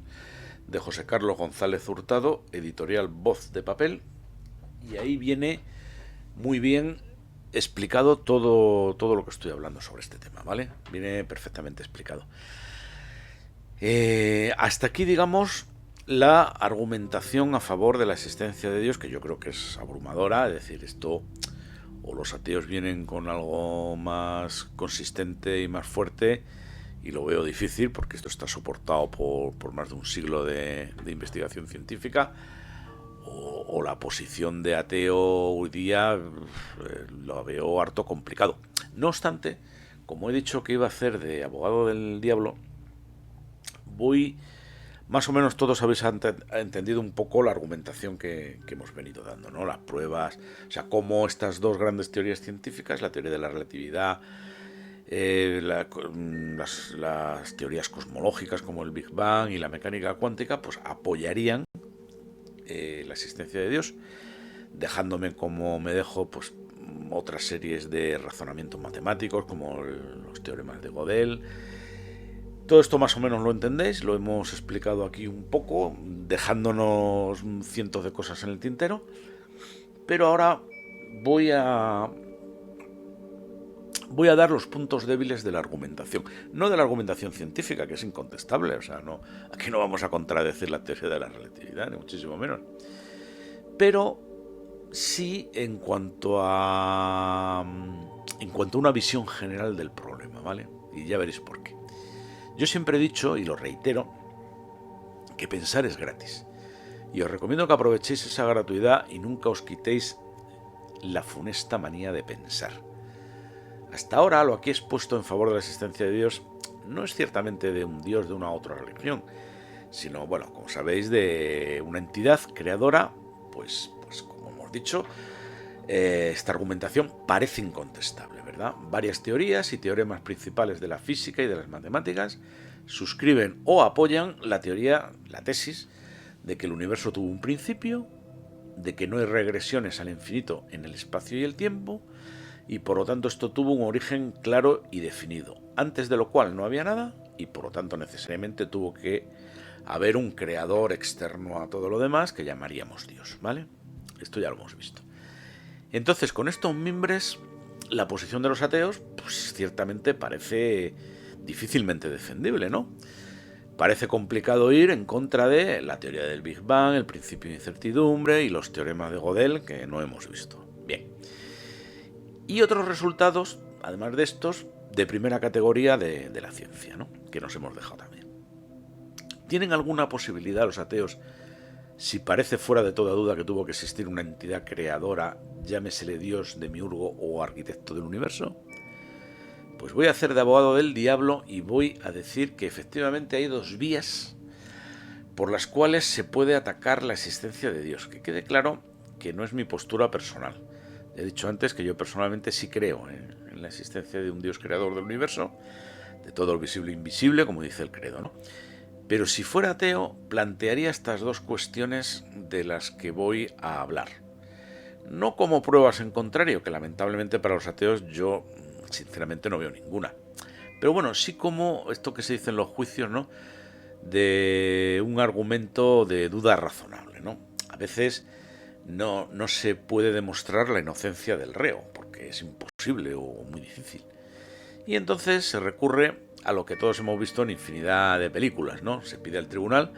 de José Carlos González Hurtado, editorial Voz de Papel, y ahí viene muy bien explicado todo lo que estoy hablando sobre este tema, ¿vale? Viene perfectamente explicado. Hasta aquí, digamos, la argumentación a favor de la existencia de Dios, que yo creo que es abrumadora. Es decir, esto, o los ateos vienen con algo más consistente y más fuerte, y lo veo difícil porque esto está soportado por más de un siglo de investigación científica, o la posición de ateo hoy día lo veo harto complicado. No obstante, como he dicho que iba a hacer de abogado del diablo, más o menos todos habéis entendido un poco la argumentación que hemos venido dando, ¿no? Las pruebas, o sea, cómo estas dos grandes teorías científicas, la teoría de la relatividad, las teorías cosmológicas como el Big Bang y la mecánica cuántica, pues apoyarían la existencia de Dios, dejándome como me dejo pues otras series de razonamientos matemáticos como los teoremas de Gödel. Todo esto más o menos lo entendéis, lo hemos explicado aquí un poco, dejándonos cientos de cosas en el tintero, pero ahora voy a dar los puntos débiles de la argumentación, no de la argumentación científica, que es incontestable, o sea, no, aquí no vamos a contradecir la teoría de la relatividad, ni muchísimo menos, pero sí en cuanto a una visión general del problema, ¿vale? Y ya veréis por qué. Yo siempre he dicho, y lo reitero, que pensar es gratis. Y os recomiendo que aprovechéis esa gratuidad y nunca os quitéis la funesta manía de pensar. Hasta ahora lo aquí expuesto en favor de la existencia de Dios no es ciertamente de un Dios de una u otra religión, sino, bueno, como sabéis, de una entidad creadora, pues como hemos dicho, esta argumentación parece incontestable, ¿verdad? Varias teorías y teoremas principales de la física y de las matemáticas suscriben o apoyan la tesis de que el universo tuvo un principio, de que no hay regresiones al infinito en el espacio y el tiempo, y por lo tanto esto tuvo un origen claro y definido, antes de lo cual no había nada, y por lo tanto necesariamente tuvo que haber un creador externo a todo lo demás que llamaríamos Dios, ¿vale? Esto ya lo hemos visto. Entonces, con estos mimbres, la posición de los ateos, pues ciertamente parece difícilmente defendible, ¿no? Parece complicado ir en contra de la teoría del Big Bang, el principio de incertidumbre y los teoremas de Gödel que no hemos visto. Bien. Y otros resultados, además de estos, de primera categoría de la ciencia, ¿no? Que nos hemos dejado también. ¿Tienen alguna posibilidad los ateos, si parece fuera de toda duda que tuvo que existir una entidad creadora, llámesele Dios, demiurgo o arquitecto del universo? Pues voy a hacer de abogado del diablo y voy a decir que efectivamente hay dos vías por las cuales se puede atacar la existencia de Dios. Que quede claro que no es mi postura personal. He dicho antes que yo personalmente sí creo en la existencia de un Dios creador del universo, de todo lo visible e invisible, como dice el credo, ¿no? Pero si fuera ateo, plantearía estas dos cuestiones de las que voy a hablar. No como pruebas en contrario, que lamentablemente para los ateos yo sinceramente no veo ninguna. Pero bueno, sí como esto que se dice en los juicios, ¿no? De un argumento de duda razonable, ¿no? A veces no se puede demostrar la inocencia del reo, porque es imposible o muy difícil. Y entonces se recurre a lo que todos hemos visto en infinidad de películas, ¿no? Se pide al tribunal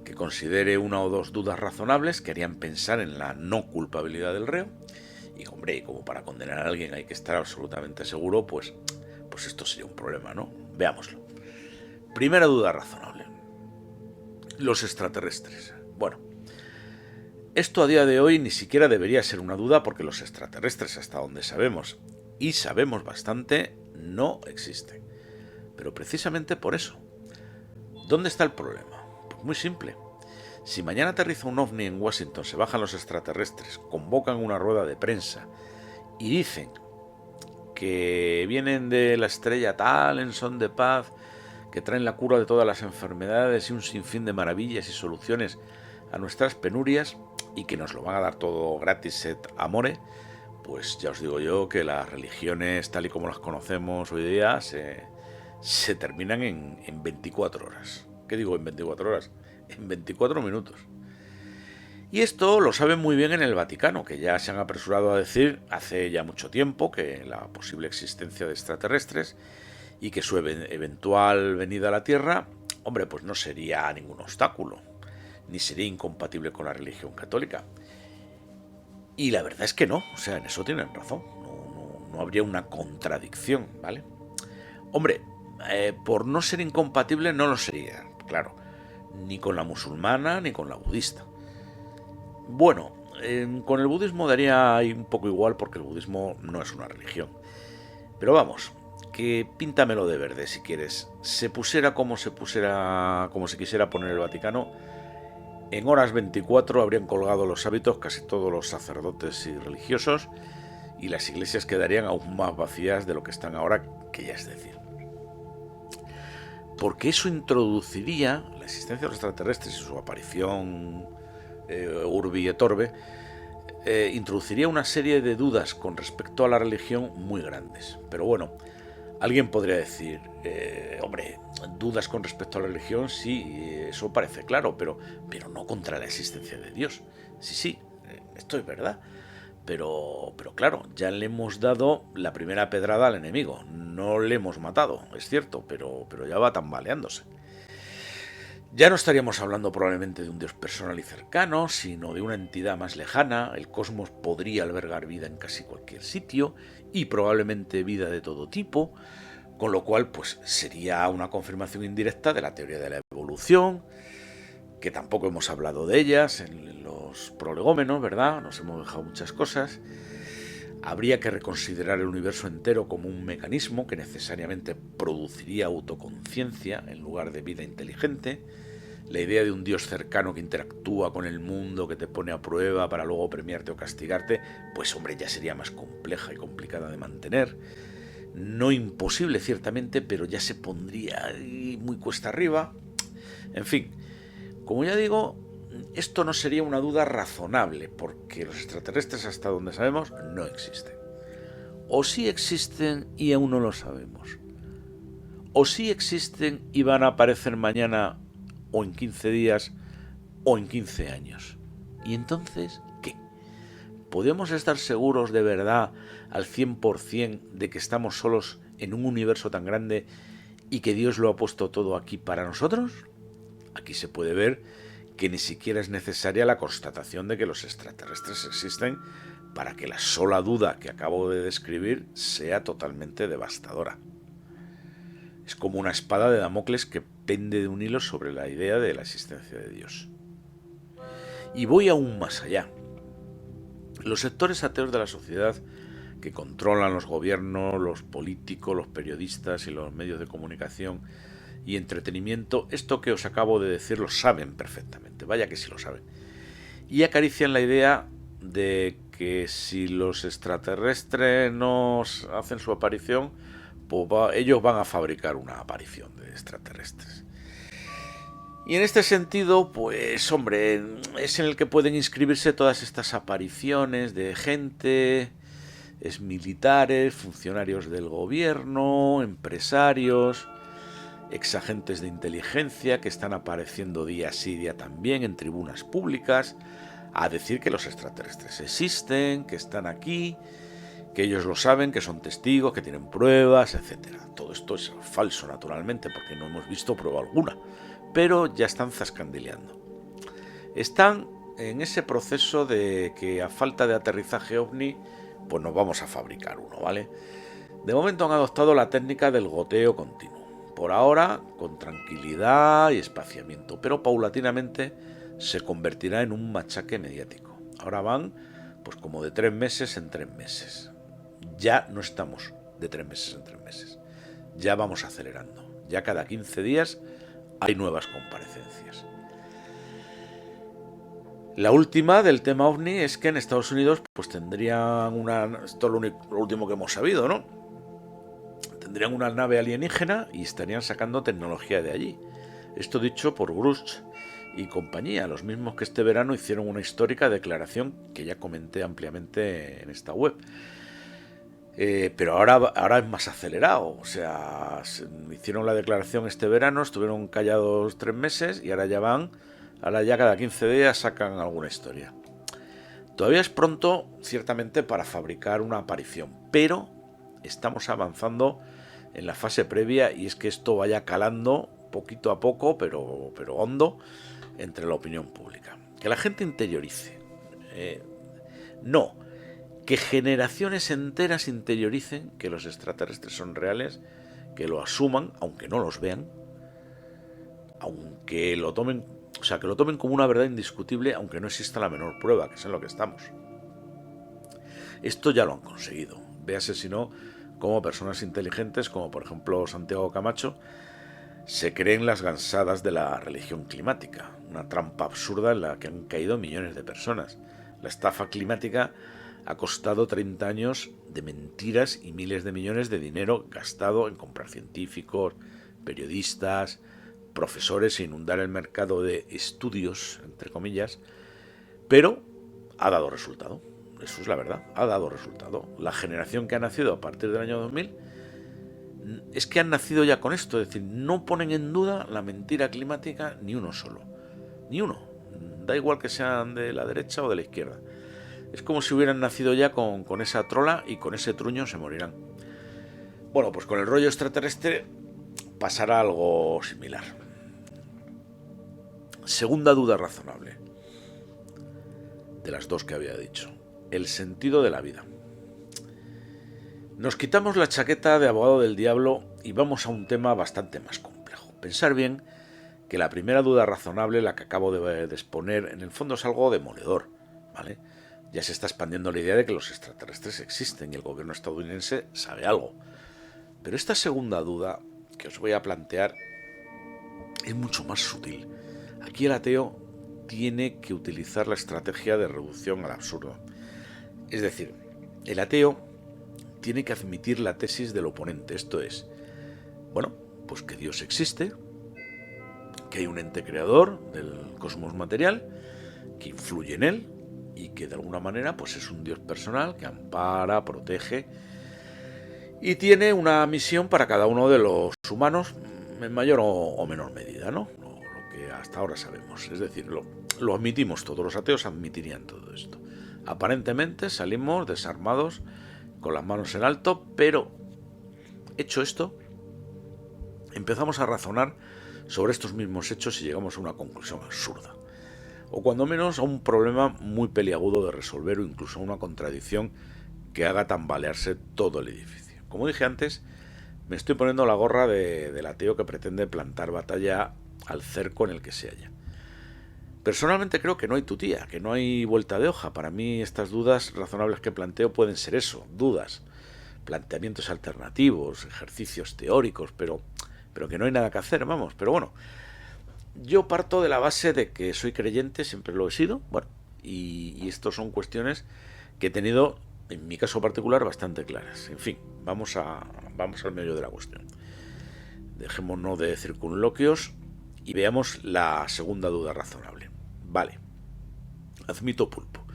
que considere una o dos dudas razonables que harían pensar en la no culpabilidad del reo. Y, hombre, como para condenar a alguien hay que estar absolutamente seguro, pues esto sería un problema, ¿no? Veámoslo. Primera duda razonable. Los extraterrestres. Bueno, esto a día de hoy ni siquiera debería ser una duda porque los extraterrestres, hasta donde sabemos, y sabemos bastante, no existen. Pero precisamente por eso. ¿Dónde está el problema? Pues muy simple. Si mañana aterriza un ovni en Washington, se bajan los extraterrestres, convocan una rueda de prensa y dicen que vienen de la estrella tal en son de paz, que traen la cura de todas las enfermedades y un sinfín de maravillas y soluciones a nuestras penurias y que nos lo van a dar todo gratis et amore, pues ya os digo yo que las religiones tal y como las conocemos hoy día se terminan en 24 horas. ¿Qué digo en 24 horas? En 24 minutos. Y esto lo saben muy bien en el Vaticano, que ya se han apresurado a decir hace ya mucho tiempo que la posible existencia de extraterrestres y que su eventual venida a la Tierra, hombre, pues no sería ningún obstáculo, ni sería incompatible con la religión católica. Y la verdad es que no, o sea, en eso tienen razón, no habría una contradicción, ¿vale? Hombre, por no ser incompatible no lo sería, claro, ni con la musulmana ni con la budista. Bueno, con el budismo daría ahí un poco igual porque el budismo no es una religión. Pero vamos, que píntamelo de verde si quieres. Se pusiera como se quisiera poner el Vaticano, en horas 24 habrían colgado los hábitos casi todos los sacerdotes y religiosos y las iglesias quedarían aún más vacías de lo que están ahora, que ya es decir. Porque eso introduciría la existencia de los extraterrestres y su aparición Urbi et Orbi, introduciría una serie de dudas con respecto a la religión muy grandes. Pero bueno, alguien podría decir, hombre, dudas con respecto a la religión, sí, eso parece claro, pero no contra la existencia de Dios. Sí, esto es verdad. Pero claro, ya le hemos dado la primera pedrada al enemigo. No le hemos matado, es cierto, pero ya va tambaleándose. Ya no estaríamos hablando probablemente de un Dios personal y cercano, sino de una entidad más lejana. El cosmos podría albergar vida en casi cualquier sitio y probablemente vida de todo tipo, con lo cual pues sería una confirmación indirecta de la teoría de la evolución, que tampoco hemos hablado de ellas en los prolegómenos, ¿verdad? Nos hemos dejado muchas cosas. Habría que reconsiderar el universo entero como un mecanismo que necesariamente produciría autoconciencia en lugar de vida inteligente. La idea de un Dios cercano que interactúa con el mundo, que te pone a prueba para luego premiarte o castigarte, pues hombre, ya sería más compleja y complicada de mantener. No imposible, ciertamente, pero ya se pondría muy cuesta arriba. En fin, como ya digo, esto no sería una duda razonable, porque los extraterrestres, hasta donde sabemos, no existen. O sí existen y aún no lo sabemos. O sí existen y van a aparecer mañana, o en 15 días, o en 15 años. ¿Y entonces qué? ¿Podemos estar seguros de verdad al 100% de que estamos solos en un universo tan grande y que Dios lo ha puesto todo aquí para nosotros? Aquí se puede ver que ni siquiera es necesaria la constatación de que los extraterrestres existen para que la sola duda que acabo de describir sea totalmente devastadora. Es como una espada de Damocles que pende de un hilo sobre la idea de la existencia de Dios. Y voy aún más allá. Los sectores ateos de la sociedad que controlan los gobiernos, los políticos, los periodistas y los medios de comunicación y entretenimiento, esto que os acabo de decir lo saben perfectamente, vaya que sí lo saben. Y acarician la idea de que si los extraterrestres nos hacen su aparición, pues ellos van a fabricar una aparición de extraterrestres. Y en este sentido, pues hombre, es en el que pueden inscribirse todas estas apariciones de gente, exmilitares, funcionarios del gobierno, empresarios, exagentes de inteligencia que están apareciendo día sí día también en tribunas públicas a decir que los extraterrestres existen, que están aquí, que ellos lo saben, que son testigos, que tienen pruebas, etc. Todo esto es falso, naturalmente, porque no hemos visto prueba alguna, pero ya están zascandileando. Están en ese proceso de que a falta de aterrizaje ovni, pues nos vamos a fabricar uno, ¿vale? De momento han adoptado la técnica del goteo continuo. Por ahora, con tranquilidad y espaciamiento, pero paulatinamente se convertirá en un machaque mediático. Ahora van, pues como de 3 meses en 3 meses. Ya no estamos de 3 meses en 3 meses. Ya vamos acelerando. Ya cada 15 días hay nuevas comparecencias. La última del tema OVNI es que en Estados Unidos pues tendrían una... Esto es lo último que hemos sabido, ¿no? Tendrían una nave alienígena y estarían sacando tecnología de allí. Esto dicho por Grusch y compañía, los mismos que este verano hicieron una histórica declaración que ya comenté ampliamente en esta web. Pero ahora es más acelerado, o sea, hicieron la declaración este verano, estuvieron callados 3 meses y ahora ya cada 15 días sacan alguna historia. Todavía es pronto, ciertamente, para fabricar una aparición, pero estamos avanzando en la fase previa y es que esto vaya calando poquito a poco, pero hondo, entre la opinión pública. Que la gente interiorice. Que generaciones enteras interioricen que los extraterrestres son reales, que lo asuman, aunque no los vean, aunque lo tomen, que lo tomen como una verdad indiscutible, aunque no exista la menor prueba, que es en lo que estamos. Esto ya lo han conseguido. Véase si no, como personas inteligentes, como por ejemplo Santiago Camacho, se creen las gansadas de la religión climática, una trampa absurda en la que han caído millones de personas. La estafa climática ha costado 30 años de mentiras y miles de millones de dinero gastado en comprar científicos, periodistas, profesores e inundar el mercado de estudios, entre comillas, pero ha dado resultado. Eso es la verdad, ha dado resultado. La generación que ha nacido a partir del año 2000 es que han nacido ya con esto, es decir, no ponen en duda la mentira climática ni uno solo, ni uno. Da igual que sean de la derecha o de la izquierda. Es como si hubieran nacido ya con esa trola y con ese truño se morirán. Bueno, pues con el rollo extraterrestre pasará algo similar. Segunda duda razonable, de las dos que había dicho, el sentido de la vida. Nos quitamos la chaqueta de abogado del diablo y vamos a un tema bastante más complejo. Pensar bien que la primera duda razonable, la que acabo de exponer, en el fondo es algo demoledor, ¿vale? Ya se está expandiendo la idea de que los extraterrestres existen y el gobierno estadounidense sabe algo. Pero esta segunda duda que os voy a plantear es mucho más sutil. Aquí el ateo tiene que utilizar la estrategia de reducción al absurdo. Es decir, el ateo tiene que admitir la tesis del oponente, esto es, bueno, pues que Dios existe, que hay un ente creador del cosmos material, que influye en él y que de alguna manera pues es un Dios personal que ampara, protege y tiene una misión para cada uno de los humanos en mayor o menor medida, ¿no? Lo que hasta ahora sabemos, es decir, lo admitimos todos, los ateos admitirían todo esto. Aparentemente salimos desarmados, con las manos en alto, pero hecho esto, empezamos a razonar sobre estos mismos hechos y llegamos a una conclusión absurda, o cuando menos a un problema muy peliagudo de resolver o incluso a una contradicción que haga tambalearse todo el edificio. Como dije antes, me estoy poniendo la gorra del ateo que pretende plantar batalla al cerco en el que se halla. Personalmente creo que no hay tutía, que no hay vuelta de hoja. Para mí estas dudas razonables que planteo pueden ser eso, dudas, planteamientos alternativos, ejercicios teóricos, pero que no hay nada que hacer, vamos. Pero bueno, yo parto de la base de que soy creyente, siempre lo he sido, bueno, y estos son cuestiones que he tenido, en mi caso particular, bastante claras. En fin, vamos al meollo de la cuestión. Dejémonos de circunloquios y veamos la segunda duda razonable. Vale, admito pulpo.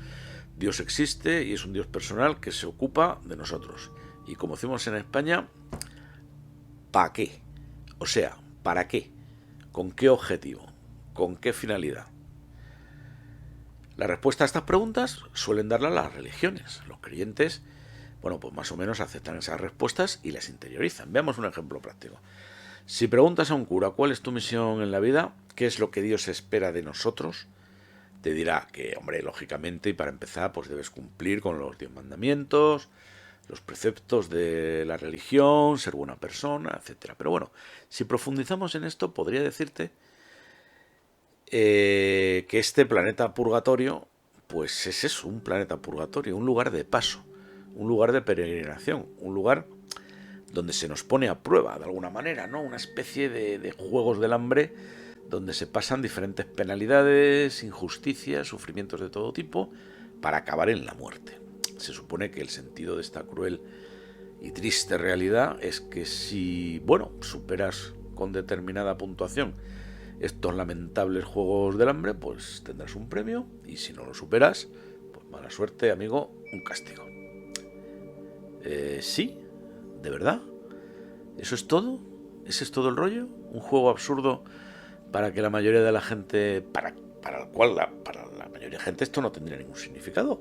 Dios existe y es un Dios personal que se ocupa de nosotros. Y como decimos en España, ¿para qué? O sea, ¿para qué? ¿Con qué objetivo? ¿Con qué finalidad? La respuesta a estas preguntas suelen darla las religiones. Los creyentes, bueno, pues más o menos aceptan esas respuestas y las interiorizan. Veamos un ejemplo práctico. Si preguntas a un cura cuál es tu misión en la vida, qué es lo que Dios espera de nosotros, te dirá que, hombre, lógicamente, y para empezar, pues debes cumplir con los 10 mandamientos, los preceptos de la religión, ser buena persona, etcétera. Pero bueno, si profundizamos en esto, podría decirte que este planeta purgatorio, pues es eso, un planeta purgatorio, un lugar de paso, un lugar de peregrinación, un lugar donde se nos pone a prueba de alguna manera, ¿no? Una especie de juegos del hambre donde se pasan diferentes penalidades, injusticias, sufrimientos de todo tipo, para acabar en la muerte. Se supone que el sentido de esta cruel y triste realidad es que si, bueno, superas con determinada puntuación estos lamentables juegos del hambre, pues tendrás un premio, y si no lo superas, pues mala suerte, amigo, un castigo. Sí, ¿de verdad? ¿Eso es todo? ¿Ese es todo el rollo? ¿Un juego absurdo para que la mayoría de la gente, para el cual para la mayoría de gente esto no tendría ningún significado?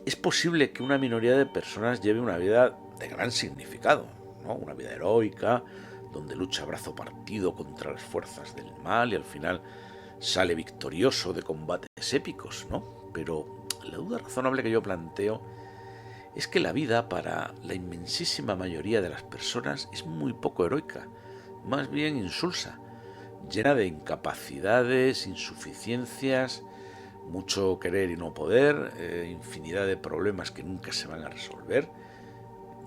Es posible que una minoría de personas lleve una vida de gran significado, ¿no? Una vida heroica, donde lucha a brazo partido contra las fuerzas del mal y al final sale victorioso de combates épicos, ¿no? Pero la duda razonable que yo planteo es que la vida para la inmensísima mayoría de las personas es muy poco heroica, más bien insulsa, llena de incapacidades, insuficiencias, mucho querer y no poder, infinidad de problemas que nunca se van a resolver.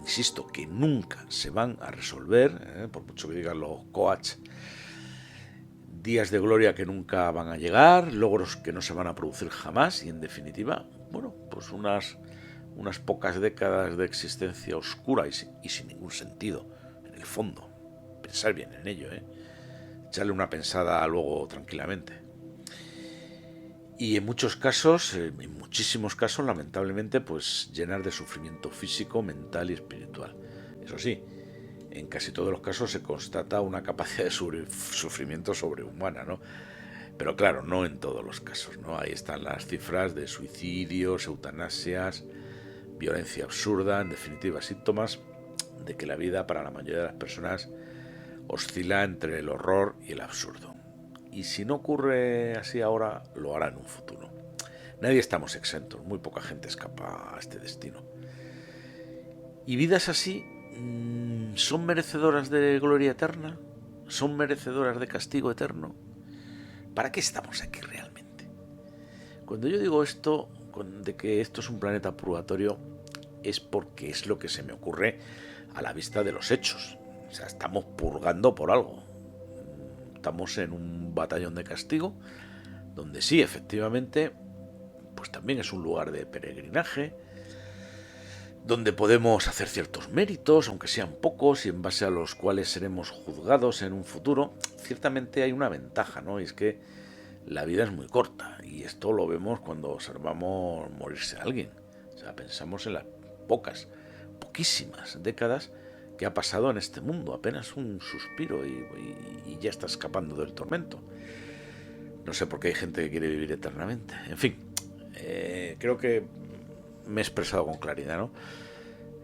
Insisto, que nunca se van a resolver, por mucho que digan los coaches, días de gloria que nunca van a llegar, logros que no se van a producir jamás y en definitiva, bueno, pues unas pocas décadas de existencia oscura y sin ningún sentido, en el fondo. Pensar bien en ello, echarle una pensada luego tranquilamente. y en muchos casos, en muchísimos casos, lamentablemente, pues llenar de sufrimiento físico, mental y espiritual. Eso sí, en casi todos los casos se constata una capacidad de sufrimiento sobrehumana, ¿no? Pero claro, no en todos los casos, ¿no? Ahí están las cifras de suicidios, eutanasias, violencia absurda, en definitiva, síntomas de que la vida para la mayoría de las personas oscila entre el horror y el absurdo. Y si no ocurre así ahora, lo hará en un futuro. Nadie estamos exentos, muy poca gente escapa a este destino. Y vidas así, ¿son merecedoras de gloria eterna? ¿Son merecedoras de castigo eterno? ¿Para qué estamos aquí realmente? Cuando yo digo esto, de que esto es un planeta purgatorio, es porque es lo que se me ocurre a la vista de los hechos. O sea, estamos purgando por algo. Estamos en un batallón de castigo, donde sí, efectivamente, pues también es un lugar de peregrinaje, donde podemos hacer ciertos méritos, aunque sean pocos, y en base a los cuales seremos juzgados en un futuro. Ciertamente hay una ventaja, ¿no? Y es que la vida es muy corta, y esto lo vemos cuando observamos morirse a alguien. O sea, pensamos en las poquísimas décadas que ha pasado en este mundo, apenas un suspiro y ya está escapando del tormento. No sé por qué hay gente que quiere vivir eternamente. En fin, creo que me he expresado con claridad, ¿no?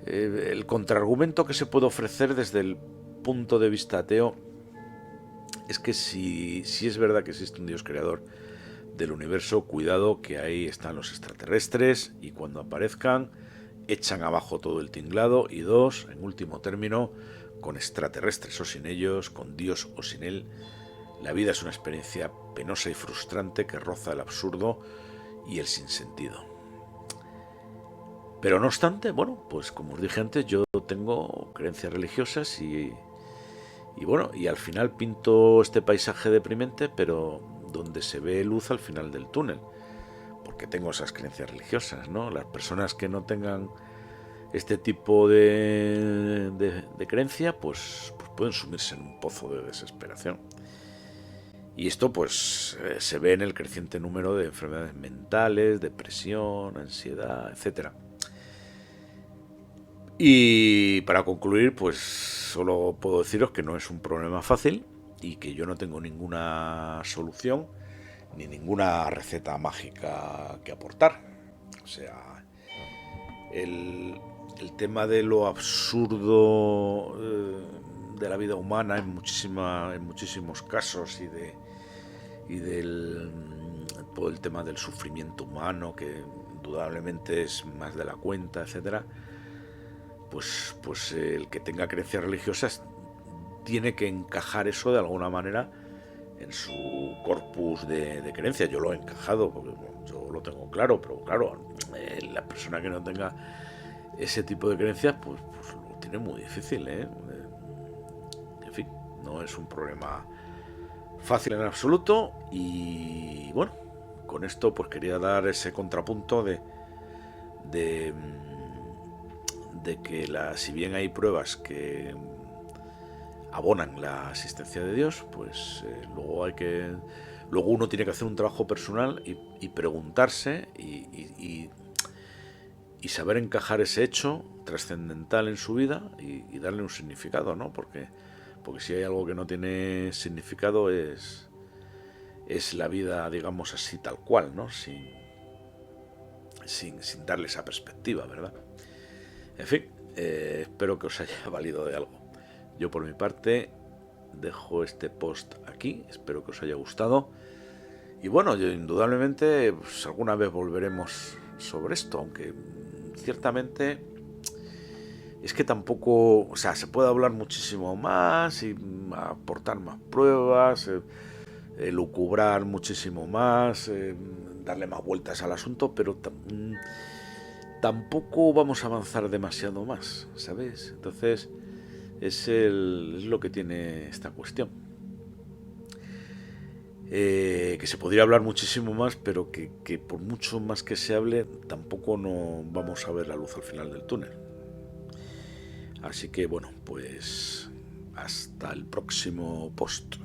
El contraargumento que se puede ofrecer desde el punto de vista ateo es que si es verdad que existe un Dios creador del universo, cuidado que ahí están los extraterrestres y cuando aparezcan echan abajo todo el tinglado. Y dos, en último término, con extraterrestres o sin ellos, con Dios o sin él, la vida es una experiencia penosa y frustrante que roza el absurdo y el sinsentido. Pero no obstante, bueno, pues como os dije antes, yo tengo creencias religiosas y bueno, y al final pinto este paisaje deprimente, pero donde se ve luz al final del túnel, porque tengo esas creencias religiosas, ¿no? Las personas que no tengan este tipo de creencia, pues pueden sumirse en un pozo de desesperación. Y esto pues se ve en el creciente número de enfermedades mentales, depresión, ansiedad, etcétera. Y para concluir, pues solo puedo deciros que no es un problema fácil y que yo no tengo ninguna solución ni ninguna receta mágica que aportar. O sea, el tema de lo absurdo de la vida humana en muchísimos casos y del todo el tema del sufrimiento humano, que indudablemente es más de la cuenta, etcétera. Pues el que tenga creencias religiosas tiene que encajar eso de alguna manera en su corpus de creencias. Yo lo he encajado, porque yo lo tengo claro, pero claro, la persona que no tenga ese tipo de creencias, pues lo tiene muy difícil, ¿eh? En fin, no es un problema fácil en absoluto. Y bueno, con esto pues quería dar ese contrapunto de que si bien hay pruebas que abonan la existencia de Dios, pues luego uno tiene que hacer un trabajo personal y preguntarse y saber encajar ese hecho trascendental en su vida y darle un significado, ¿no? Porque si hay algo que no tiene significado es la vida, digamos así, tal cual, ¿no? Sin darle esa perspectiva, ¿verdad? En fin, espero que os haya valido de algo. Yo por mi parte dejo este post aquí, espero que os haya gustado. Y bueno, indudablemente pues, alguna vez volveremos sobre esto, aunque ciertamente es que tampoco, o sea, se puede hablar muchísimo más y aportar más pruebas, lucubrar muchísimo más, darle más vueltas al asunto, pero tampoco vamos a avanzar demasiado más, ¿sabéis? Entonces es lo que tiene esta cuestión. Que se podría hablar muchísimo más, pero que por mucho más que se hable, tampoco no vamos a ver la luz al final del túnel. Así que bueno, pues hasta el próximo post.